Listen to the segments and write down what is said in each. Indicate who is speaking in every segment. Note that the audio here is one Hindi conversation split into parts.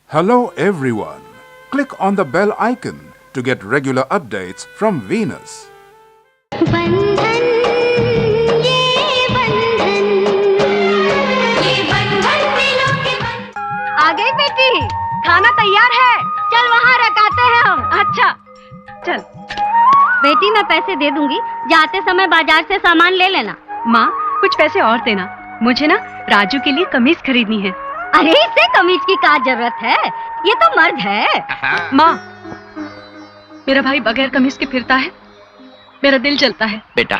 Speaker 1: Hello everyone. Click on the bell icon to get regular updates from Venus.
Speaker 2: बंधन ये बंधन दिलों के बंधन।
Speaker 3: आ गई बेटी, खाना तैयार है। चल वहाँ रखाते हैं हम। अच्छा चल
Speaker 4: बेटी, मैं पैसे दे दूंगी, जाते समय बाजार से सामान ले लेना।
Speaker 3: माँ, कुछ पैसे और देना, मुझे ना राजू के लिए कमीज खरीदनी है।
Speaker 4: अरे इसे कमीज की क्या जरूरत है, ये तो मर्द है।
Speaker 3: माँ, मेरा भाई बगैर कमीज के फिरता है, मेरा दिल जलता है।
Speaker 5: बेटा,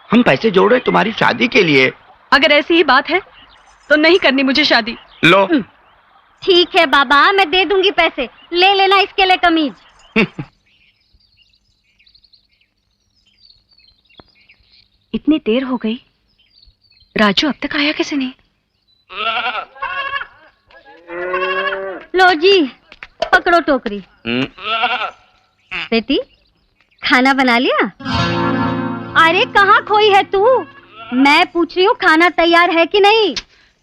Speaker 5: हम पैसे जोड़ रहे तुम्हारी शादी के लिए।
Speaker 3: अगर ऐसी ही बात है तो नहीं करनी मुझे शादी।
Speaker 5: लो।
Speaker 4: ठीक है बाबा, मैं दे दूंगी पैसे, ले लेना इसके लिए कमीज।
Speaker 3: इतनी देर हो गई, राजू अब तक आया कैसे नहीं?
Speaker 4: लो जी, पकड़ो टोकरी। बेटी, खाना बना लिया? अरे कहाँ खोई है तू? मैं पूछ रही हूँ खाना तैयार है कि नहीं?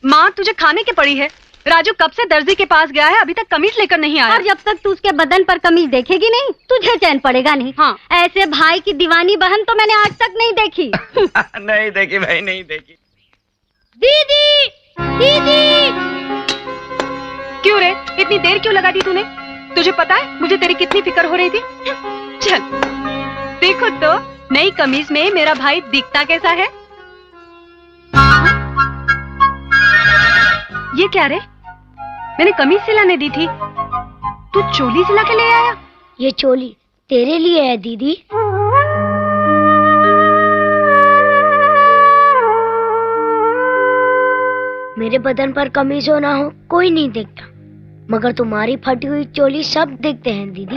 Speaker 3: माँ, तुझे खाने की पड़ी है। राजू कब से दर्जी के पास गया है, अभी तक कमीज लेकर नहीं आया।
Speaker 4: और जब तक तू उसके बदन पर कमीज देखेगी नहीं, तुझे चैन पड़ेगा नहीं।
Speaker 3: हाँ।
Speaker 4: ऐसे भाई की दीवानी बहन तो मैंने आज तक नहीं देखी।
Speaker 5: नहीं देखी भाई, नहीं देखी।
Speaker 4: दीदी, दीदी।
Speaker 3: क्यों रे, इतनी देर क्यों लगा दी तूने? तुझे पता है मुझे तेरी कितनी फिक्र हो रही थी। चल देखो तो, नई कमीज में मेरा भाई दिखता कैसा है। ये क्या रे, मैंने कमीज सिलाने दी थी, तू चोली सिला के ले आया।
Speaker 2: ये चोली तेरे लिए है दीदी। मेरे बदन पर कमीज हो ना हो कोई नहीं देखता, मगर तुम्हारी फटी हुई चोली सब देखते हैं दीदी।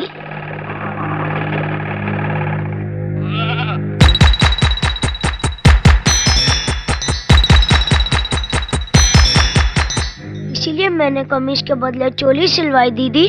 Speaker 2: इसीलिए मैंने कमीज के बदले चोली सिलवाई दीदी।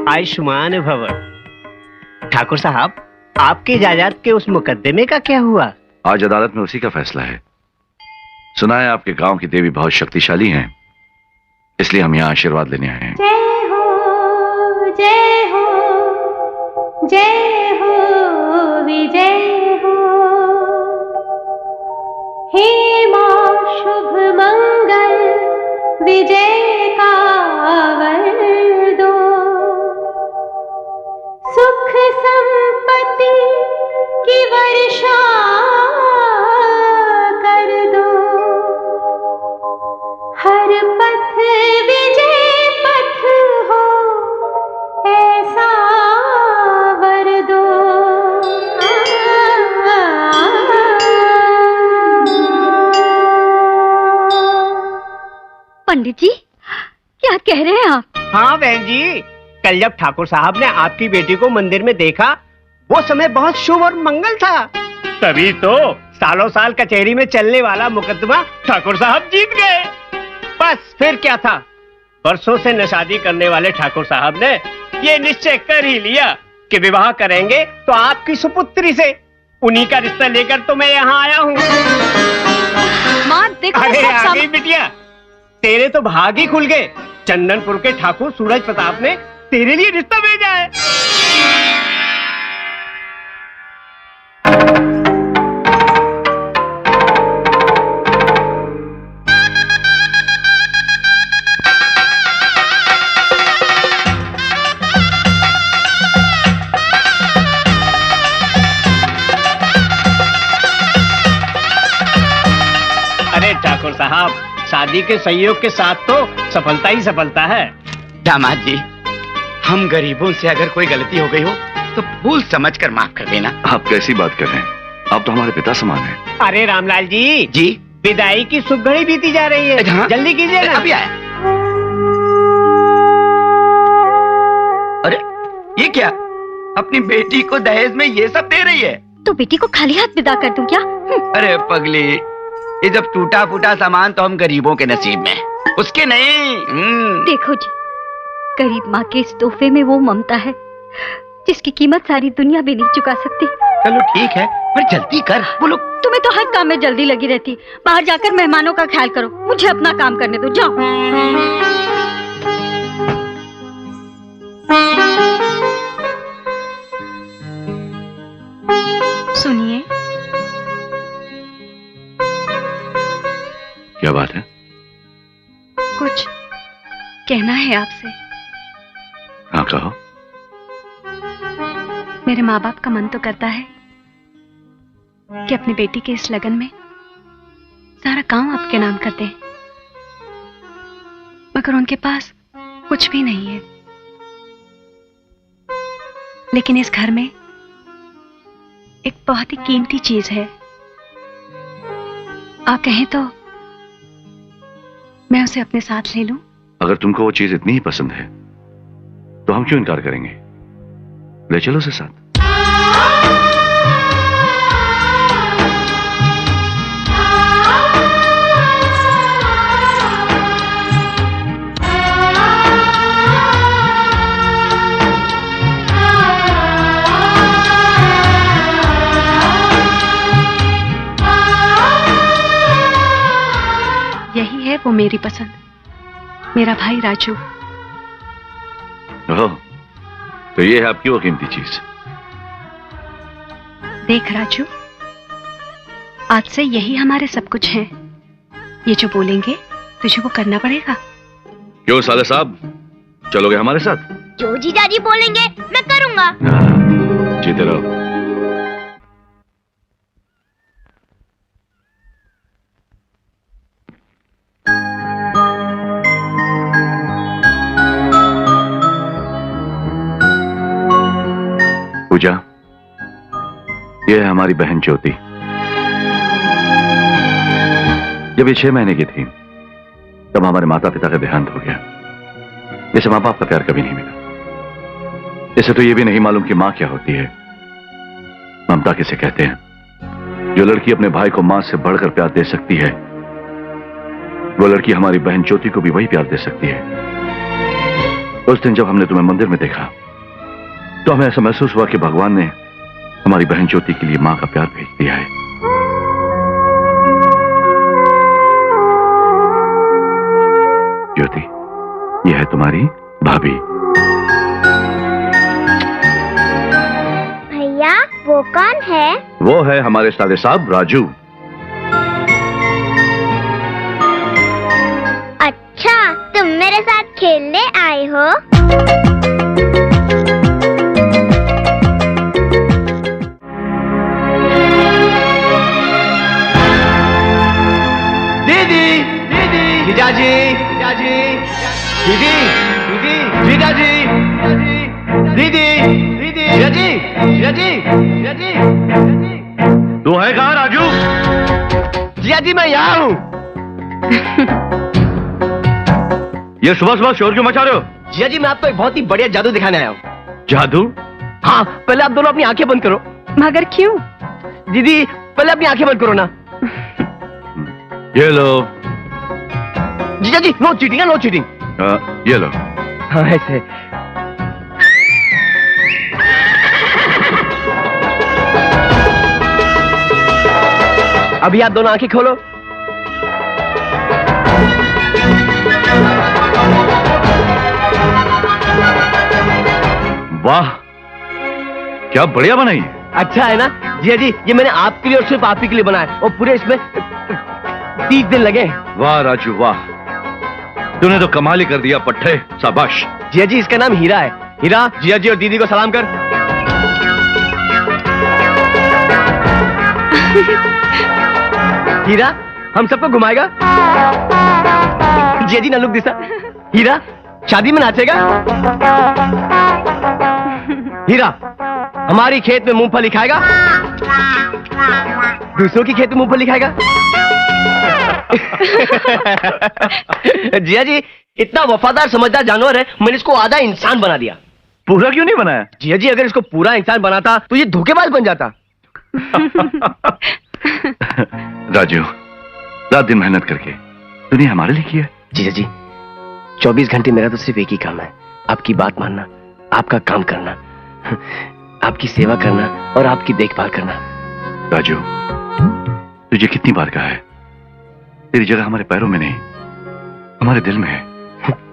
Speaker 6: आयुष्मान भव। ठाकुर साहब, आपकी जायदाद के उस मुकदमे का क्या हुआ?
Speaker 7: आज अदालत में उसी का फैसला है। सुना है आपके गांव की देवी बहुत शक्तिशाली हैं, इसलिए हम यहाँ आशीर्वाद लेने आए हैं।
Speaker 2: जय हो, जय हो, जय हो, विजय हो। हे मां शुभ मंगल, विजय का वर दो। सुख संपत्ति की वर्षा कर दो। हर पथ विजय पथ हो, ऐसा वर दो।
Speaker 4: पंडित जी, क्या कह रहे हैं आप?
Speaker 6: हाँ बहन जी, कल जब ठाकुर साहब ने आपकी बेटी को मंदिर में देखा, वो समय बहुत शुभ और मंगल था। तभी तो सालों साल कचहरी में चलने वाला मुकदमा ठाकुर साहब जीत गए। बस फिर क्या था, बरसों से नशादी करने वाले ठाकुर साहब ने ये निश्चय कर ही लिया कि विवाह करेंगे तो आपकी सुपुत्री से। उन्हीं का रिश्ता लेकर तो मैं यहाँ आया हूँ।
Speaker 3: माँ देखो,
Speaker 6: अरे
Speaker 3: सब
Speaker 6: आ गई बिटिया, तेरे तो भाग ही खुल गए। चंदनपुर के ठाकुर सूरज प्रताप ने तेरे लिए रिश्ता भेजा है। अरे ठाकुर साहब, शादी के सहयोग के साथ तो सफलता ही सफलता है।
Speaker 5: दामाद जी, हम गरीबों से अगर कोई गलती हो गई हो तो भूल समझकर माफ कर देना।
Speaker 7: आप कैसी बात कर रहे हैं? आप तो हमारे पिता समान हैं।
Speaker 6: अरे रामलाल जी,
Speaker 5: जी
Speaker 6: विदाई की शुभ घड़ी बीती जा रही है।
Speaker 5: हाँ?
Speaker 6: जल्दी कीजिए ना।
Speaker 5: अभी आया। अरे ये क्या, अपनी बेटी को दहेज में ये सब दे रही है?
Speaker 4: तो बेटी को खाली हाथ विदा कर दूं क्या?
Speaker 5: अरे पगली, ये जब टूटा फूटा सामान तो हम गरीबों के नसीब में, उसके नहीं।
Speaker 4: देखो जी, गरीब माँ के इस तोहफे में वो ममता है जिसकी कीमत सारी दुनिया भी नहीं चुका सकती।
Speaker 5: चलो ठीक है, पर जल्दी कर। बोलो।
Speaker 4: तुम्हें तो हर काम में जल्दी लगी रहती। बाहर जाकर मेहमानों का ख्याल करो, मुझे अपना काम करने दो, जाओ।
Speaker 3: सुनिए।
Speaker 7: क्या बात है?
Speaker 3: कुछ कहना है आपसे।
Speaker 7: हाँ कहो।
Speaker 3: मेरे माँ बाप का मन तो करता है कि अपनी बेटी के इस लगन में सारा काम आपके नाम कर दें, मगर उनके पास कुछ भी नहीं है। लेकिन इस घर में एक बहुत ही कीमती चीज है। आप कहें तो मैं उसे अपने साथ ले लूं?
Speaker 7: अगर तुमको वो चीज इतनी ही पसंद है तो हम क्यों इनकार करेंगे? ले चलो उसे साथ।
Speaker 3: यही है वो मेरी पसंद, मेरा भाई राजू।
Speaker 7: ओह, तो ये है आपकी वो कीमती चीज।
Speaker 3: देख राजू, आज से यही हमारे सब कुछ है। ये जो बोलेंगे तुझे वो करना पड़ेगा।
Speaker 7: क्यों साले साहब, चलोगे हमारे साथ?
Speaker 2: जो जीजाजी बोलेंगे मैं करूंगा।
Speaker 7: जीते रहो। पूजा, ये है हमारी बहन ज्योति। जब ये 6 महीने की थी तब हमारे माता पिता का देहांत हो गया। जैसे माँ बाप का प्यार कभी नहीं मिला। इसे तो ये भी नहीं मालूम कि माँ क्या होती है, ममता किसे कहते हैं। जो लड़की अपने भाई को माँ से बढ़कर प्यार दे सकती है, वो लड़की हमारी बहन ज्योति को भी वही प्यार दे सकती है। उस दिन जब हमने तुम्हें मंदिर में देखा तो हमें ऐसा महसूस हुआ कि भगवान ने हमारी बहन ज्योति के लिए मां का प्यार भेज दिया है। ज्योति, यह है तुम्हारी भाभी।
Speaker 2: भैया वो कौन है?
Speaker 7: वो है हमारे साले साहब राजू।
Speaker 2: अच्छा, तुम मेरे साथ खेलने आए हो?
Speaker 6: जीजाजी, जीजाजी, दीदी, दीदी, जीजाजी, दीदी, दीदी, जीजाजी, जीजाजी, जीजाजी,
Speaker 7: तू है कहाँ राजू?
Speaker 6: जीजाजी मैं यहाँ हूँ।
Speaker 7: ये सुबह सुबह शोर क्यों मचा रहे हो?
Speaker 6: जीजाजी मैं आपको एक बहुत ही बढ़िया जादू दिखाने आया हूँ।
Speaker 7: जादू?
Speaker 6: हाँ, पहले आप दोनों अपनी आंखें बंद करो।
Speaker 3: मगर क्यों?
Speaker 6: दीदी पहले अपनी आंखें बंद करो ना।
Speaker 7: ये लो।
Speaker 6: जीजाजी नो चीटिंग, नो चीटिंग।
Speaker 7: ये लो।
Speaker 6: हाँ ऐसे। अभी आप दोनों आंखें खोलो।
Speaker 7: वाह, क्या बढ़िया बनाई है।
Speaker 6: अच्छा है ना जीजाजी, ये मैंने आपके लिए और सिर्फ आप ही के लिए बनाया, और पूरे इसमें 30 दिन लगे।
Speaker 7: वाह राजू वाह, तूने तो कमाल ही कर दिया पट्टे, शाबाश।
Speaker 6: जीजाजी इसका नाम हीरा है। हीरा, जीजाजी और दीदी को सलाम कर। हीरा हम सबको घुमाएगा। जीजाजी नल्लुक दिशा। हीरा शादी में नाचेगा। हीरा हमारी खेत में मूंगफली खाएगा, दूसरों की खेत में मूंगफली खाएगा। जिया जी इतना वफादार समझदार जानवर है, मैंने इसको आधा इंसान बना दिया।
Speaker 7: पूरा क्यों नहीं बनाया?
Speaker 6: जिया जी अगर इसको पूरा इंसान बनाता तो ये धोखेबाज बन जाता।
Speaker 7: राजू, रात दिन मेहनत करके तूने हमारे लिए किया।
Speaker 6: जीजा जी 24 घंटे मेरा तो सिर्फ एक ही काम है, आपकी बात मानना, आपका काम करना, आपकी सेवा करना और आपकी देखभाल करना।
Speaker 7: राजू, तुझे कितनी बार कहा है, तेरी जगह हमारे पैरों में नहीं हमारे दिल में है।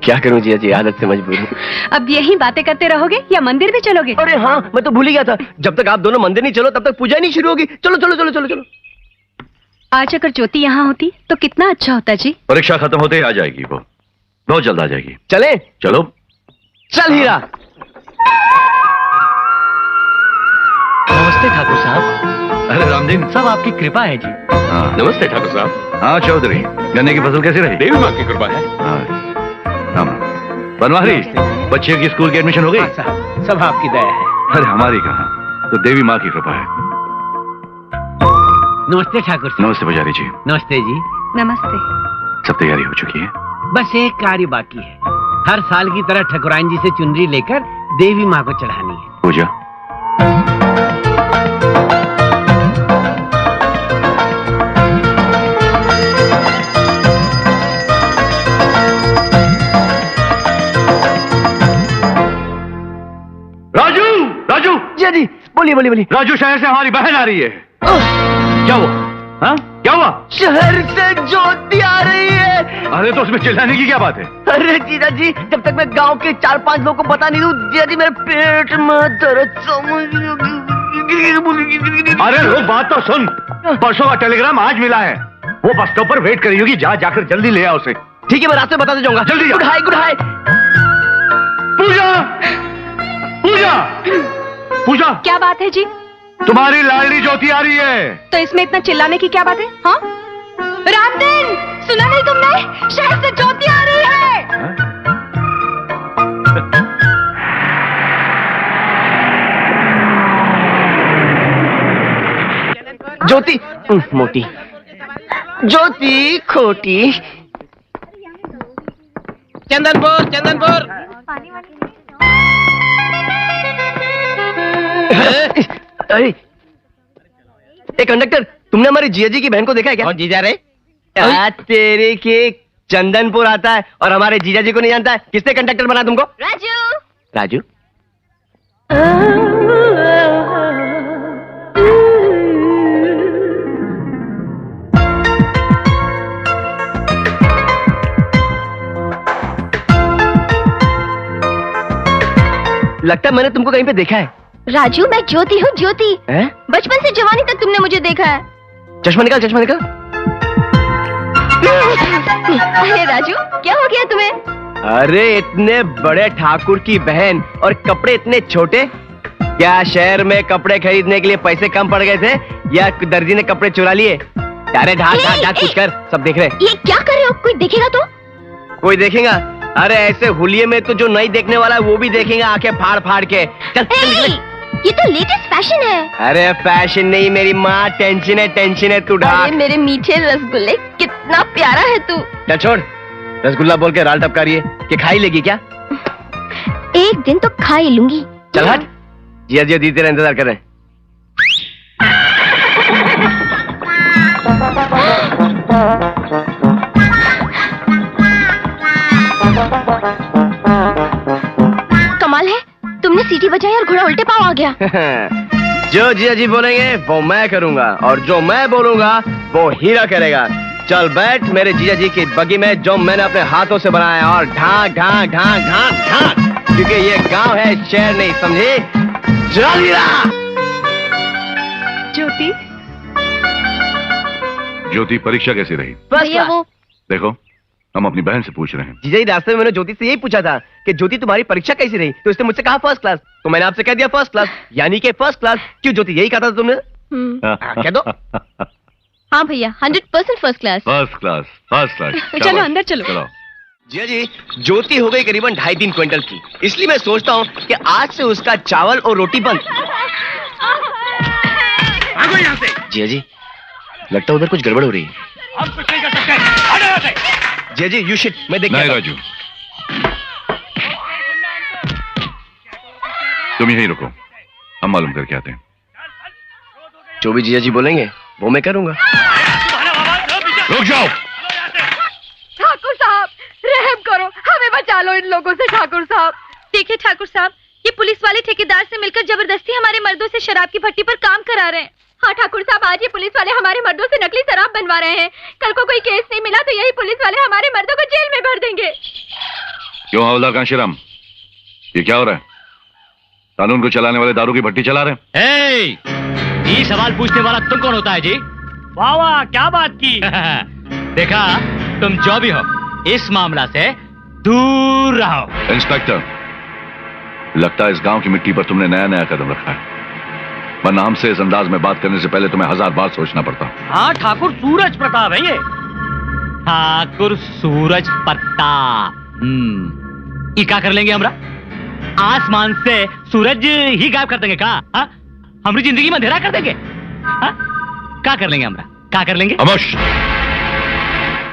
Speaker 6: क्या करूं जीजा जी, आदत से मजबूर हूं।
Speaker 3: अब यही बातें करते रहोगे या मंदिर भी चलोगे?
Speaker 6: अरे हाँ, मैं तो भूल ही गया था, जब तक आप दोनों मंदिर नहीं चलो तब तक पूजा नहीं शुरू होगी। चलो चलो चलो चलो चलो।
Speaker 3: आज अगर ज्योति यहाँ होती तो कितना अच्छा होता जी।
Speaker 7: परीक्षा खत्म होते ही आ जाएगी, वो बहुत जल्द आ जाएगी।
Speaker 6: चले?
Speaker 7: चलो।
Speaker 6: चल हीरा। नमस्ते ठाकुर साहब।
Speaker 7: अरे रामदीन,
Speaker 6: सब आपकी कृपा है जी।
Speaker 7: हाँ।
Speaker 5: नमस्ते ठाकुर साहब।
Speaker 7: हाँ चौधरी, गन्ने की फसल कैसी रही?
Speaker 5: देवी माँ की कृपा है।
Speaker 7: हाँ। बनवारी, बच्चे की स्कूल की एडमिशन हो गई?
Speaker 6: हाँ साहब, सब आपकी दया है।
Speaker 7: अरे हमारी कहाँ, तो देवी माँ की कृपा है।
Speaker 6: नमस्ते ठाकुर साहब।
Speaker 7: नमस्ते पुजारी जी।
Speaker 6: नमस्ते जी।
Speaker 3: नमस्ते।
Speaker 7: सब तैयारी हो चुकी है?
Speaker 6: बस एक कार्य बाकी है, हर साल की तरह ठकुराइन जी से चुनरी लेकर देवी माँ को चढ़ानी है।
Speaker 7: पूजा? राजू, राजू
Speaker 6: जी जी, बोलिए बोलिए बोलिए।
Speaker 7: राजू, शहर से हमारी बहन आ रही है। क्या हुआ? हाँ, क्या हुआ?
Speaker 6: शहर से ज्योति आ रही है।
Speaker 7: अरे तो उसमें चिल्लाने की क्या बात है?
Speaker 6: अरे जीजा जी, जब तक मैं गांव के 4-5 लोगों को बता नहीं दूं, जीजा जी मेरे पेट में दर्द
Speaker 7: अरे रुक, बात तो सुन। परसों का टेलीग्राम आज मिला है, वो बस स्टॉप पर वेट कर रही होगी, जा जाकर जल्दी ले आओ उसे।
Speaker 6: ठीक है, मैं रास्ते बताते जाऊंगा।
Speaker 7: जल्दी जा।
Speaker 6: गुड हाय, गुड हाय।
Speaker 7: पूजा, पूजा, पूजा,
Speaker 3: क्या बात है जी?
Speaker 7: तुम्हारी लाडली ज्योति आ रही है।
Speaker 3: तो इसमें इतना चिल्लाने की क्या बात है? हाँ, रामदीन, सुना नहीं तुमने? शहर से ज्योति आ रही है।
Speaker 6: ज्योति मोटी, ज्योति खोटी। चंदनपुर, चंदनपुर। अरे कंडक्टर, तुमने हमारी जीजा जी की बहन को देखा है क्या? कौन जीजा रे? तेरे के चंदनपुर आता है और हमारे जीजा जी को नहीं जानता है। किसने कंडक्टर बना तुमको?
Speaker 4: राजू।
Speaker 6: राजू? लगता है मैंने तुमको कहीं पे देखा है।
Speaker 4: राजू, मैं ज्योति हूँ, ज्योति। बचपन से जवानी तक तुमने मुझे देखा है।
Speaker 6: चश्मा निकाल, चश्मा निकाल।
Speaker 4: अरे राजू, क्या हो गया तुम्हें?
Speaker 6: अरे इतने बड़े ठाकुर की बहन और कपड़े इतने छोटे। क्या शहर में कपड़े खरीदने के लिए पैसे कम पड़ गए थे या दर्जी ने कपड़े चुरा लिए? अरे ढाक ढाक ढाक कुछ कर, सब देख रहे।
Speaker 4: ये क्या कर रहे हो? कोई देखेगा तो?
Speaker 6: कोई देखेगा? अरे ऐसे हुलिये में तो जो नहीं देखने वाला है वो भी देखेगा आंखें फाड़ फाड़ के। चल, चल,
Speaker 4: ये तो लेटेस्ट फैशन है।
Speaker 6: अरे फैशन नहीं मेरी माँ, टेंशन है, टेंशन है। तू ढाक।
Speaker 4: अरे मेरे मीठे रसगुल्ले, कितना प्यारा है तू।
Speaker 6: चल छोड़, रसगुल्ला बोल के राल टपका रही है कि खाई लेगी क्या?
Speaker 4: एक दिन तो खा ही लूंगी।
Speaker 6: चल हट, जिया जिया दी तेरा इंतजार कर रहे हैं।
Speaker 4: कमाल है, तुमने सीटी बजाई और घोड़ा उल्टे पांव आ गया।
Speaker 6: जो जिया जी बोलेंगे वो मैं करूंगा और जो मैं बोलूंगा वो हीरा करेगा। चल बैठ मेरे जिया जी की बगी में, जो मैंने अपने हाथों से बनाया है, और ढांक ढांक ढांक ढांक ढांक, क्योंकि ये गांव है, शहर नहीं, समझे? चल हीरा।
Speaker 3: ज्योति,
Speaker 7: ज्योति, परीक्षा कैसी रही?
Speaker 4: भैया वो
Speaker 7: देखो, हम अपनी बहन से पूछ रहे हैं।
Speaker 6: जीजा जी, रास्ते में मैंने ज्योति से यही पूछा था कि ज्योति तुम्हारी परीक्षा कैसी रही, तो उसने मुझसे कहा फर्स्ट क्लास, तो मैंने आपसे कह दिया फर्स्ट क्लास, यानी कि फर्स्ट क्लास। क्यों ज्योति, यही कहा था तुमने? कह दो।
Speaker 4: हाँ भैया, 100% first class.
Speaker 7: First class, first class.
Speaker 3: चलो अंदर चलो।
Speaker 6: जिया जी, ज्योति हो गई करीबन 2.5-3 क्विंटल की, इसलिए मैं सोचता हूँ कि आज से उसका चावल और रोटी बंद।
Speaker 5: भागो यहाँ से।
Speaker 6: जिया जी, लगता है उधर कुछ गड़बड़ हो रही है।
Speaker 5: हम कुछ नहीं कर सकते, हटो यहाँ से।
Speaker 6: जिया जी, यू शिट, मैं देख
Speaker 7: नहीं राजू, तुम यहीं रुको, हम मालूम करके आते हैं।
Speaker 6: जो भी जिया जी बोलेंगे वो मैं करूंगा।
Speaker 7: रुक जाओ।
Speaker 3: ठाकुर साहब, रहम करो, हमें बचा लो इन लोगों से ठाकुर साहब। देखिए ठाकुर साहब, ये पुलिस वाले ठेकेदार से मिलकर जबरदस्ती हमारे मर्दों से शराब की भट्टी पर काम करा रहे हैं। हाँ ठाकुर साहब, आज ये पुलिस वाले हमारे मर्दों से नकली शराब बनवा रहे हैं। कल को कोई केस नहीं मिला तो यही पुलिस वाले हमारे मर्दों को जेल में भर देंगे।
Speaker 7: क्यों हवलदार कांशीराम, ये क्या हो रहा है? कानून को चलाने वाले दारू की भट्टी चला रहे हैं?
Speaker 8: ये सवाल पूछने वाला तुम कौन होता है जी?
Speaker 6: वाह वाह, क्या बात की।
Speaker 8: देखा, तुम जो भी हो, इस मामला से दूर रहो।
Speaker 7: इंस्पेक्टर, लगता है इस गांव की मिट्टी पर तुमने नया नया कदम रखा है, वरना हमसे इस अंदाज में बात करने से पहले तुम्हें 1000 बार सोचना पड़ता।
Speaker 8: हाँ, ठाकुर सूरज प्रताप है ये। ठाकुर सूरज प्रताप। ये क्या कर लेंगे हमरा? आसमान से सूरज ही गायब कर देंगे का? हाँ? हमारी जिंदगी में अंधेरा कर देंगे? हाँ? क्या कर लेंगे हमरा? क्या कर लेंगे?
Speaker 7: अमश,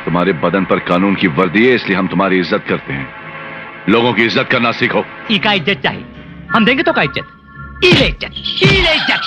Speaker 7: तुम्हारे बदन पर कानून की वर्दी है, इसलिए हम तुम्हारी इज्जत करते हैं। लोगों की इज्जत करना सीखो।
Speaker 8: ई का इज्जत चाहिए, हम देंगे तो का इज्जत? इले इज्जत, इले इज्जत।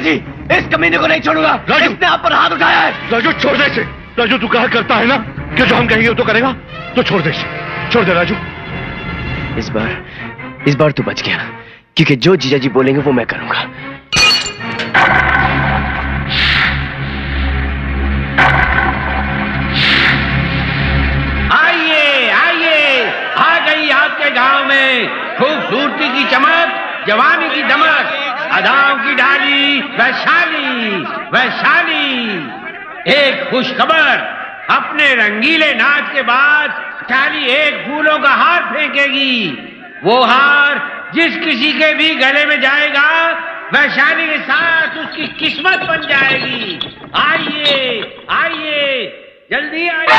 Speaker 5: जी, इस कमीने को नहीं छोड़ूंगा। राजू, इसने आप पर हाथ उठाया है।
Speaker 7: राजू, छोड़ दे इसे। राजू, तू कहा करता है ना कि जो हम कहेंगे वो तो करेगा, तो छोड़ दे इसे। छोड़ दे राजू।
Speaker 9: इस बार तू बच गया, क्योंकि जो जीजा जी बोलेंगे वो मैं करूंगा।
Speaker 10: आइए आइए, आ गई आपके गांव में खूबसूरती की चमक, जवानी की दमक, अदाओं की डाली, वैशाली वैशाली। एक खुशखबर, अपने रंगीले नाच के बाद वैशाली एक फूलों का हार फेंकेगी। वो हार जिस किसी के भी गले में जाएगा, वैशाली के साथ उसकी किस्मत बन जाएगी। आइए आइए, जल्दी आइए।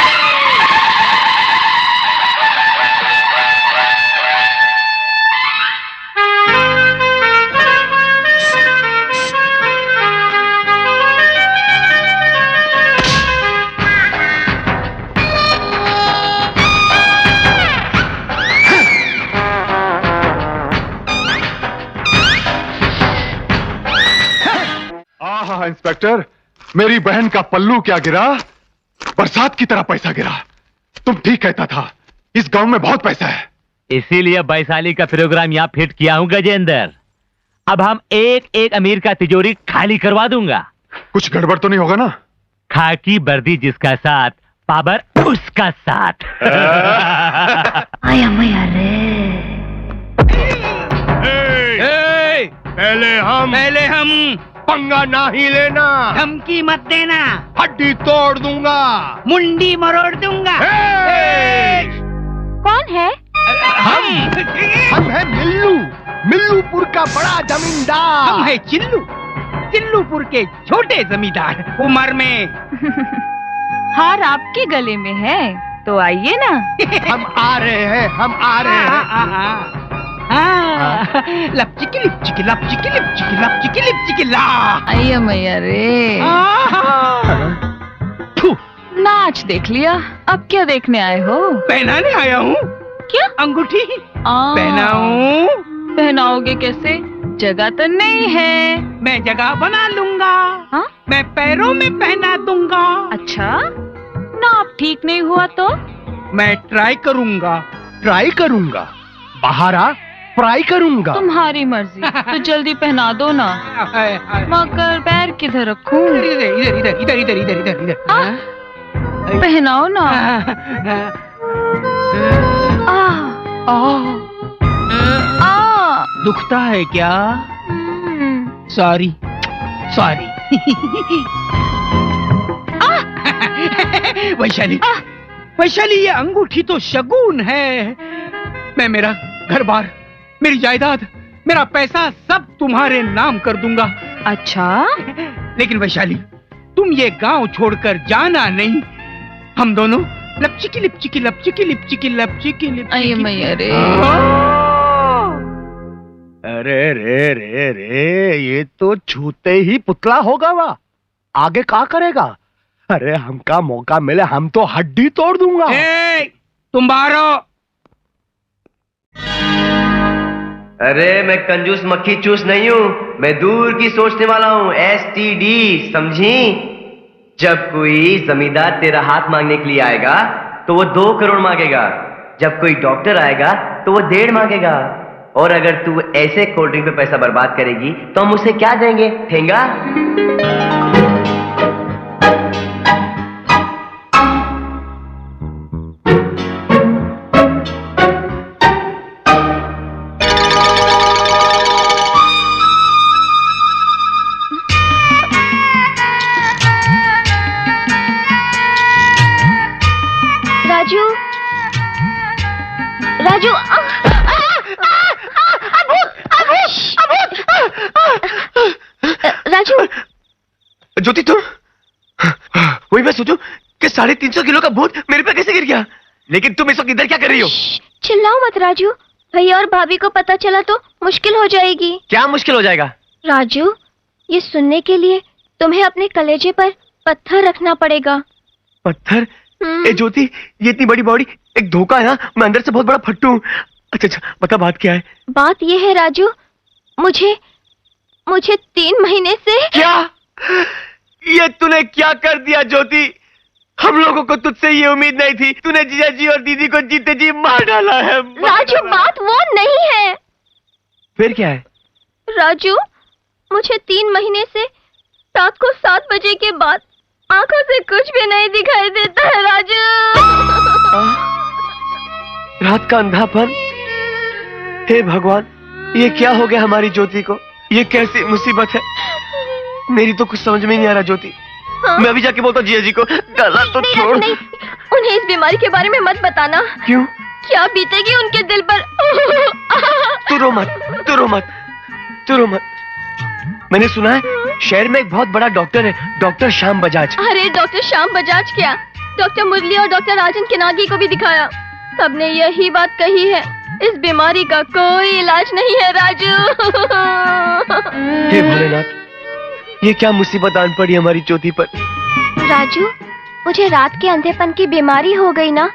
Speaker 1: आहा इंस्पेक्टर, मेरी बहन का पल्लू क्या गिरा, बरसात की तरह पैसा गिरा। तुम ठीक कहता था, इस गांव में बहुत पैसा है।
Speaker 8: इसीलिए वैशाली का प्रोग्राम यहाँ फिट किया हूँ गजेंद्र। अब हम एक एक अमीर का तिजोरी खाली करवा दूंगा।
Speaker 1: कुछ गड़बड़ तो नहीं होगा ना?
Speaker 8: खाकी वर्दी जिसका साथ, पावर उसका साथ।
Speaker 2: आया मैया रे।
Speaker 6: पहले हम पंगा ना ही लेना,
Speaker 5: धमकी मत देना,
Speaker 6: हड्डी तोड़ दूंगा,
Speaker 5: मुंडी मरोड़ दूंगा।
Speaker 3: कौन है?
Speaker 6: हम है मिल्लू, मिल्लूपुर का बड़ा जमींदार।
Speaker 5: हम है चिल्लू, चिल्लूपुर के छोटे जमींदार। उम्र में
Speaker 3: हार आपके गले में है, तो आइए ना।
Speaker 6: हम आ रहे हैं, हम आ रहे हैं। लपचिकी लिपचिकी लपचिकी लिपचिकी लपचिकी लिपचिकी ला।
Speaker 3: आइए मैया रे। नाच देख लिया, अब क्या देखने आए हो?
Speaker 6: पहनाने आया हूँ।
Speaker 3: क्या?
Speaker 6: अंगूठी पहनाऊं?
Speaker 3: पहनाओगे कैसे? जगह तो नहीं है।
Speaker 6: मैं जगह बना लूंगा।
Speaker 3: हाँ?
Speaker 6: मैं पैरों में पहना दूंगा।
Speaker 3: अच्छा, नाप ठीक नहीं हुआ तो?
Speaker 6: मैं ट्राई करूंगा, ट्राई करूंगा। बाहर आ, फ्राई करूंगा।
Speaker 3: तुम्हारी मर्जी। तो जल्दी पहना दो ना। मगर पैर किधर रखूं?
Speaker 6: इधर इधर इधर इधर इधर इधर इधर इधर।
Speaker 3: पहनाओ ना।
Speaker 6: दुखता है क्या? Sorry sorry. वैशाली, वैशाली, ये अंगूठी तो शगुन है। मैं मेरा घर बार, मेरी जायदाद, मेरा पैसा सब तुम्हारे नाम कर दूंगा।
Speaker 3: अच्छा?
Speaker 6: लेकिन वैशाली, तुम ये गांव छोड़कर जाना नहीं। हम दोनों लपचिकी लिपचिकी लपचिकी लिपचिकी लपचिकी
Speaker 3: आइए मैया रे।
Speaker 6: अरे रे रे रे, ये तो छूते ही पुतला होगा। वाह, आगे क्या करेगा? अरे हमका मौका मिले हम तो हड्डी तोड़ दूंगा। तुम बाहर हो।
Speaker 9: अरे मैं कंजूस मक्खी चूस नहीं हूँ, मैं दूर की सोचने वाला हूँ। STD, समझी? जब कोई जमींदार तेरा हाथ मांगने के लिए आएगा तो वो 2 करोड़ मांगेगा। जब कोई डॉक्टर आएगा तो वो 1.5 मांगेगा। और अगर तू ऐसे कोल्ड ड्रिंक पे पैसा बर्बाद करेगी तो हम उसे क्या देंगे? ठेंगा?
Speaker 2: राजू, राजू, राजू।
Speaker 9: ज्योति, तुम? वही मैं सोचूं कि 350 किलो का भूत मेरे पे कैसे गिर गया। लेकिन तुम इस वक्त इधर क्या कर रही हो?
Speaker 2: चिल्लाओ मत राजू, भैया और भाभी को पता चला तो मुश्किल हो जाएगी।
Speaker 9: क्या मुश्किल हो जाएगा?
Speaker 2: राजू, ये सुनने के लिए तुम्हें अपने कलेजे पर पत्थर रखना पड़ेगा।
Speaker 9: पत्थर? ए ज्योति, ये इतनी बड़ी बॉडी एक धोखा है ना। मैं अंदर से बहुत बड़ा फट्टू हूँ। अच्छा अच्छा, बता बात क्या है?
Speaker 2: बात ये है राजू, मुझे 3 महीने से।
Speaker 9: क्या? ये तूने क्या कर दिया ज्योति? हम लोगों को तुझसे ये उम्मीद नहीं थी। तूने जीजा जी और दीदी को जीते जी मार डाला है।
Speaker 2: राजू, बात वो नहीं है।
Speaker 9: फिर क्या है?
Speaker 2: राजू, मुझे 3 महीने से रात को 7 बजे के बाद आंखों से कुछ भी नहीं दिखाई देता है राजू।
Speaker 9: रात का अंधापन? हे भगवान, ये क्या हो गया हमारी ज्योति को? ये कैसी मुसीबत है? मेरी तो कुछ समझ में नहीं आ रहा ज्योति।
Speaker 2: हाँ?
Speaker 9: मैं अभी जाके बोलता हूँ जीजा जी को। गला तो
Speaker 2: नहीं,
Speaker 9: छोड़।
Speaker 2: नहीं, उन्हें इस बीमारी के बारे में मत बताना।
Speaker 9: क्यों?
Speaker 2: क्या बीतेगी उनके दिल पर?
Speaker 9: तू रो मत, तू रो मत, तू रो मत। मैंने सुना है शहर में एक बहुत बड़ा डॉक्टर है, डॉक्टर श्याम बजाज।
Speaker 2: अरे डॉक्टर श्याम बजाज क्या, डॉक्टर मुरली और डॉक्टर राजन किनागी को भी दिखाया। सबने यही बात कही है, इस बीमारी का कोई इलाज नहीं है राजू।
Speaker 9: हे भोलेनाथ, ये क्या मुसीबत आन पड़ी हमारी ज्योति पर।
Speaker 2: राजू, मुझे रात के अंधेपन की बीमारी हो गई ना।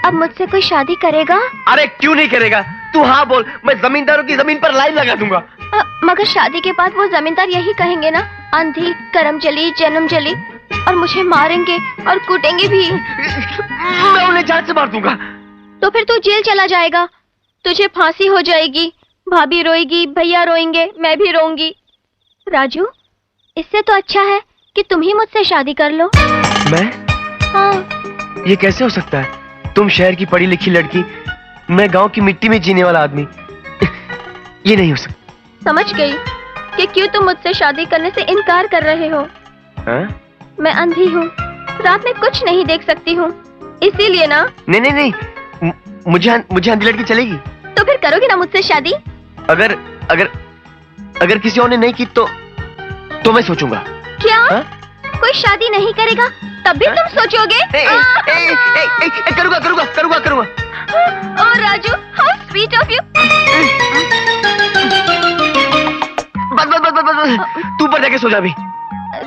Speaker 2: अब मुझसे कोई शादी करेगा?
Speaker 9: अरे क्यों नहीं करेगा? तू हाँ बोल, मैं जमींदारों की जमीन पर लाइन लगा दूंगा।
Speaker 2: मगर शादी के बाद वो जमींदार यही कहेंगे ना, अंधी, करम जली, जन्म जली, और मुझे मारेंगे और कूटेंगे भी।
Speaker 9: मैं उन्हें जान से मार दूंगा।
Speaker 2: तो फिर तू जेल चला जाएगा, तुझे फांसी हो जाएगी, भाभी रोएगी, भैया रोएंगे, मैं भी रोऊंगी। राजू, इससे तो अच्छा है कि तुम ही मुझसे शादी कर लो।
Speaker 9: मैं?
Speaker 2: हाँ।
Speaker 9: ये कैसे हो सकता है? तुम शहर की पढ़ी लिखी लड़की, मैं गांव की मिट्टी में जीने वाला आदमी। ये नहीं हो सकता।
Speaker 2: समझ गई कि क्यों तुम मुझसे शादी करने से इनकार कर रहे हो।
Speaker 9: हाँ?
Speaker 2: मैं अंधी हूँ, रात में कुछ नहीं देख सकती हूँ, इसीलिए ना।
Speaker 9: नहीं नहीं नहीं, मुझे अंधी लड़की चलेगी।
Speaker 2: तो फिर करोगे ना मुझसे शादी?
Speaker 9: अगर अगर अगर किसी और ने नहीं की तो मैं सोचूंगा।
Speaker 2: क्या?
Speaker 9: हा?
Speaker 2: कोई शादी नहीं करेगा तब भी तुम सोचोगे?
Speaker 9: करूंगा करूंगा करूंगा करूंगा।
Speaker 2: Oh Raju, how sweet of you.
Speaker 9: बस बस बस बस बस, तू ऊपर जाके सो जा अभी।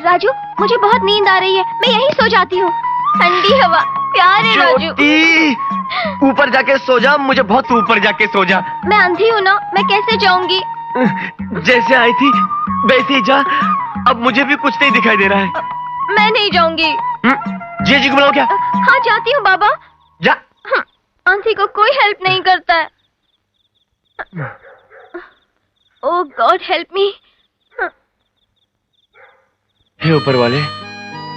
Speaker 2: राजू, मुझे बहुत नींद आ रही है, मैं यहीं सो जाती हूँ। ठंडी हवा, प्यार है राजू।
Speaker 9: ज्योति, ऊपर जाके सो जा, मुझे बहुत ऊपर जाके सो जा।
Speaker 2: मैं अंधी हूँ ना, मैं कैसे जाऊंगी?
Speaker 9: जैसे आई थी वैसे ही जा, अब मुझे भी कुछ नहीं दिखाई दे रहा है।
Speaker 2: मैं नहीं जाऊंगी।
Speaker 9: जी को बुलाओ क्या?
Speaker 2: हाँ जाती हूँ बाबा।
Speaker 9: जा।
Speaker 2: अंधी को कोई हेल्प नहीं करता है। ओह गॉड हेल्प मी।
Speaker 9: हे ऊपर वाले,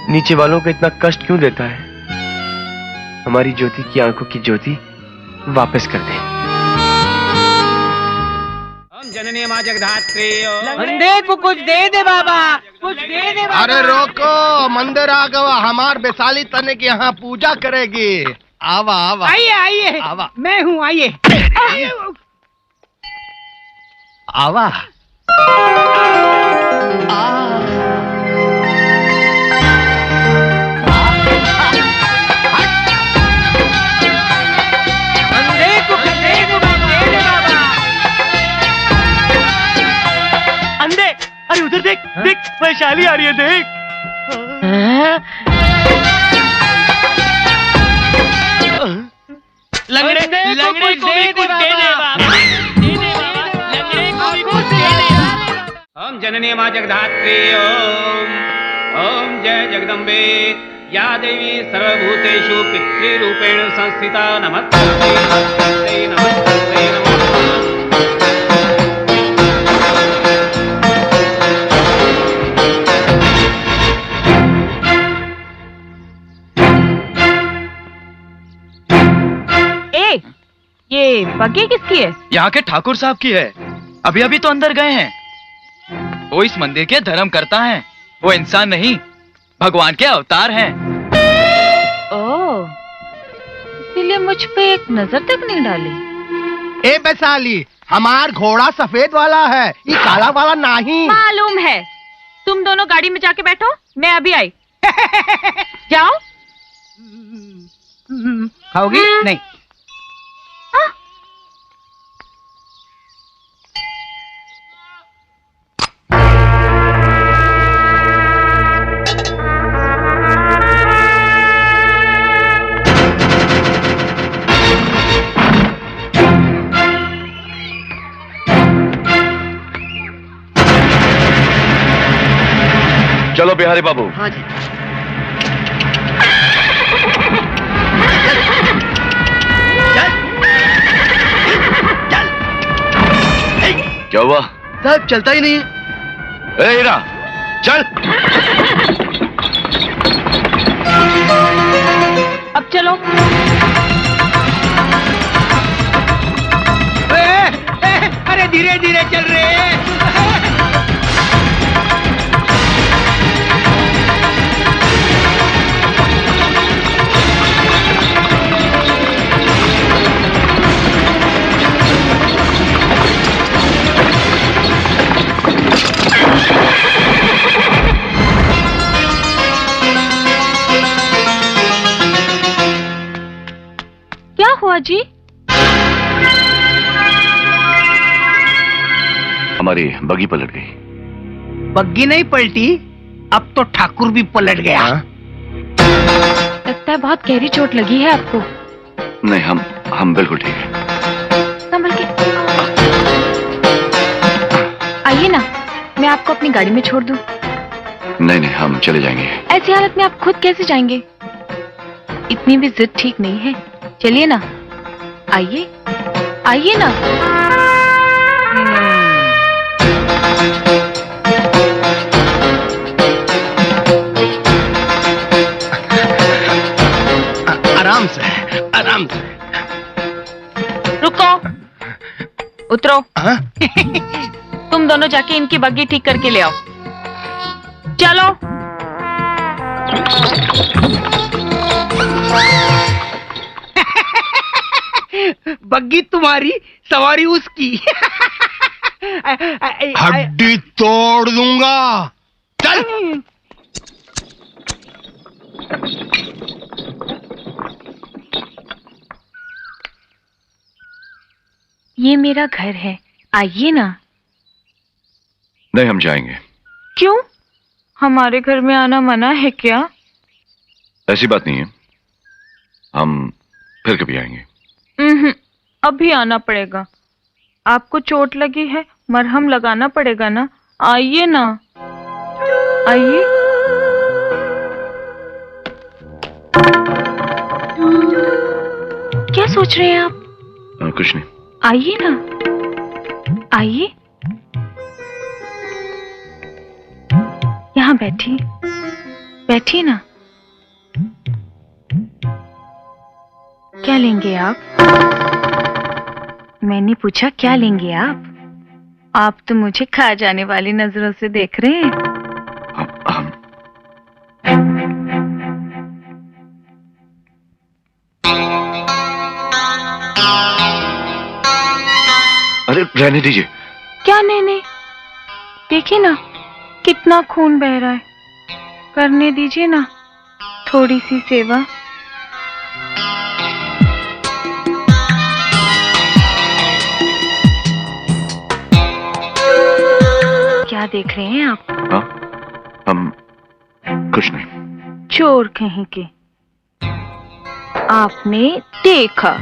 Speaker 9: नीचे वालों को इतना कष्ट क्यों देता है? हमारी ज्योति की आंखों की ज्योति वापस कर दे।
Speaker 10: जननी मां जगधात्री।
Speaker 6: अंधे को कुछ दे दे बाबा, कुछ दे दे बाबा।
Speaker 11: अरे रोको, मंदिर आ गवा, हमार वैशाली तने की यहाँ पूजा करेगी। आवा आवा,
Speaker 6: आइए आइए,
Speaker 11: आवा,
Speaker 6: मैं हूँ, आइए।
Speaker 11: आवा।
Speaker 6: अंधे को कुछ दे दे बाबा।
Speaker 5: अंधे, अरे उधर देख, देख वैशाली आ रही है, देख।
Speaker 6: लंगड़े लंगड़े को भी कुछ दे दे बाबा, दे दे बाबा, लंगड़े को भी कुछ दे दे।
Speaker 10: ओम जननी मां जगधात्री। ओम ओम जय जगदम्बे। या देवी सर्वभूतेषु पितृरूपेण संस्थिता। नमस्ते नमस्ते नमस्ते नमस्ते।
Speaker 3: ये बग्गी किसकी है?
Speaker 12: यहाँ के ठाकुर साहब की है। अभी अभी तो अंदर गए हैं। वो इस मंदिर के धर्म करता है। वो इंसान नहीं, भगवान के अवतार हैं।
Speaker 3: ओह, इसीलिए मुझ पे एक नजर तक नहीं डाली।
Speaker 11: ए वैशाली, हमार घोड़ा सफेद वाला है, ये काला वाला नहीं।
Speaker 3: मालूम है। तुम दोनों गाड़ी में जाके बैठो, मैं अभी आई। जाओ।
Speaker 6: खाओगी? नहीं।
Speaker 7: चलो बिहारी बाबू।
Speaker 9: हाँ जी।
Speaker 7: क्या हुआ?
Speaker 9: साहब चलता ही नहीं है।
Speaker 7: ए हीरा, चल।
Speaker 3: अब चलो।
Speaker 6: अरे धीरे धीरे चल रहे हैं।
Speaker 3: क्या हुआ जी?
Speaker 7: हमारी बगी पलट गई।
Speaker 6: बग्गी नहीं पलटी, अब तो ठाकुर भी पलट गया।
Speaker 3: लगता है बहुत गहरी चोट लगी है आपको।
Speaker 7: नहीं, हम बिल्कुल ठीक है।
Speaker 3: संभल के आइए ना, मैं आपको अपनी गाड़ी में छोड़ दूं।
Speaker 7: नहीं नहीं, हम चले जाएंगे।
Speaker 3: ऐसी हालत में आप खुद कैसे जाएंगे? इतनी भी जिद ठीक नहीं है। चलिए ना, आइए आइए ना।
Speaker 11: आराम से, आराम से।
Speaker 3: रुको, उतरो। तुम दोनों जाके इनकी बग्गी ठीक करके ले आओ। चलो।
Speaker 6: बग्गी तुम्हारी, सवारी उसकी।
Speaker 11: हड्डी तोड़ दूंगा। चल।
Speaker 3: ये मेरा घर है, आइए ना।
Speaker 7: नहीं, हम जाएंगे।
Speaker 3: क्यों? हमारे घर में आना मना है क्या?
Speaker 7: ऐसी बात नहीं है, हम फिर कभी आएंगे।
Speaker 3: अभी आना पड़ेगा। आपको चोट लगी है, मरहम लगाना पड़ेगा ना। आइए ना, आइए। क्या सोच रहे हैं आप?
Speaker 7: कुछ नहीं।
Speaker 3: आइए ना, आइए। यहाँ बैठिए, बैठिए ना। क्या लेंगे आप? मैंने पूछा क्या लेंगे आप? आप तो मुझे खा जाने वाली नजरों से देख रहे हैं।
Speaker 7: अरे रहने दीजिए।
Speaker 3: क्या नहीं, देखिए ना कितना खून बह रहा है। करने दीजिए ना थोड़ी सी सेवा। क्या देख रहे हैं आप?
Speaker 7: हाँ, हम कुछ नहीं।
Speaker 3: चोर कहीं के। आपने देखा,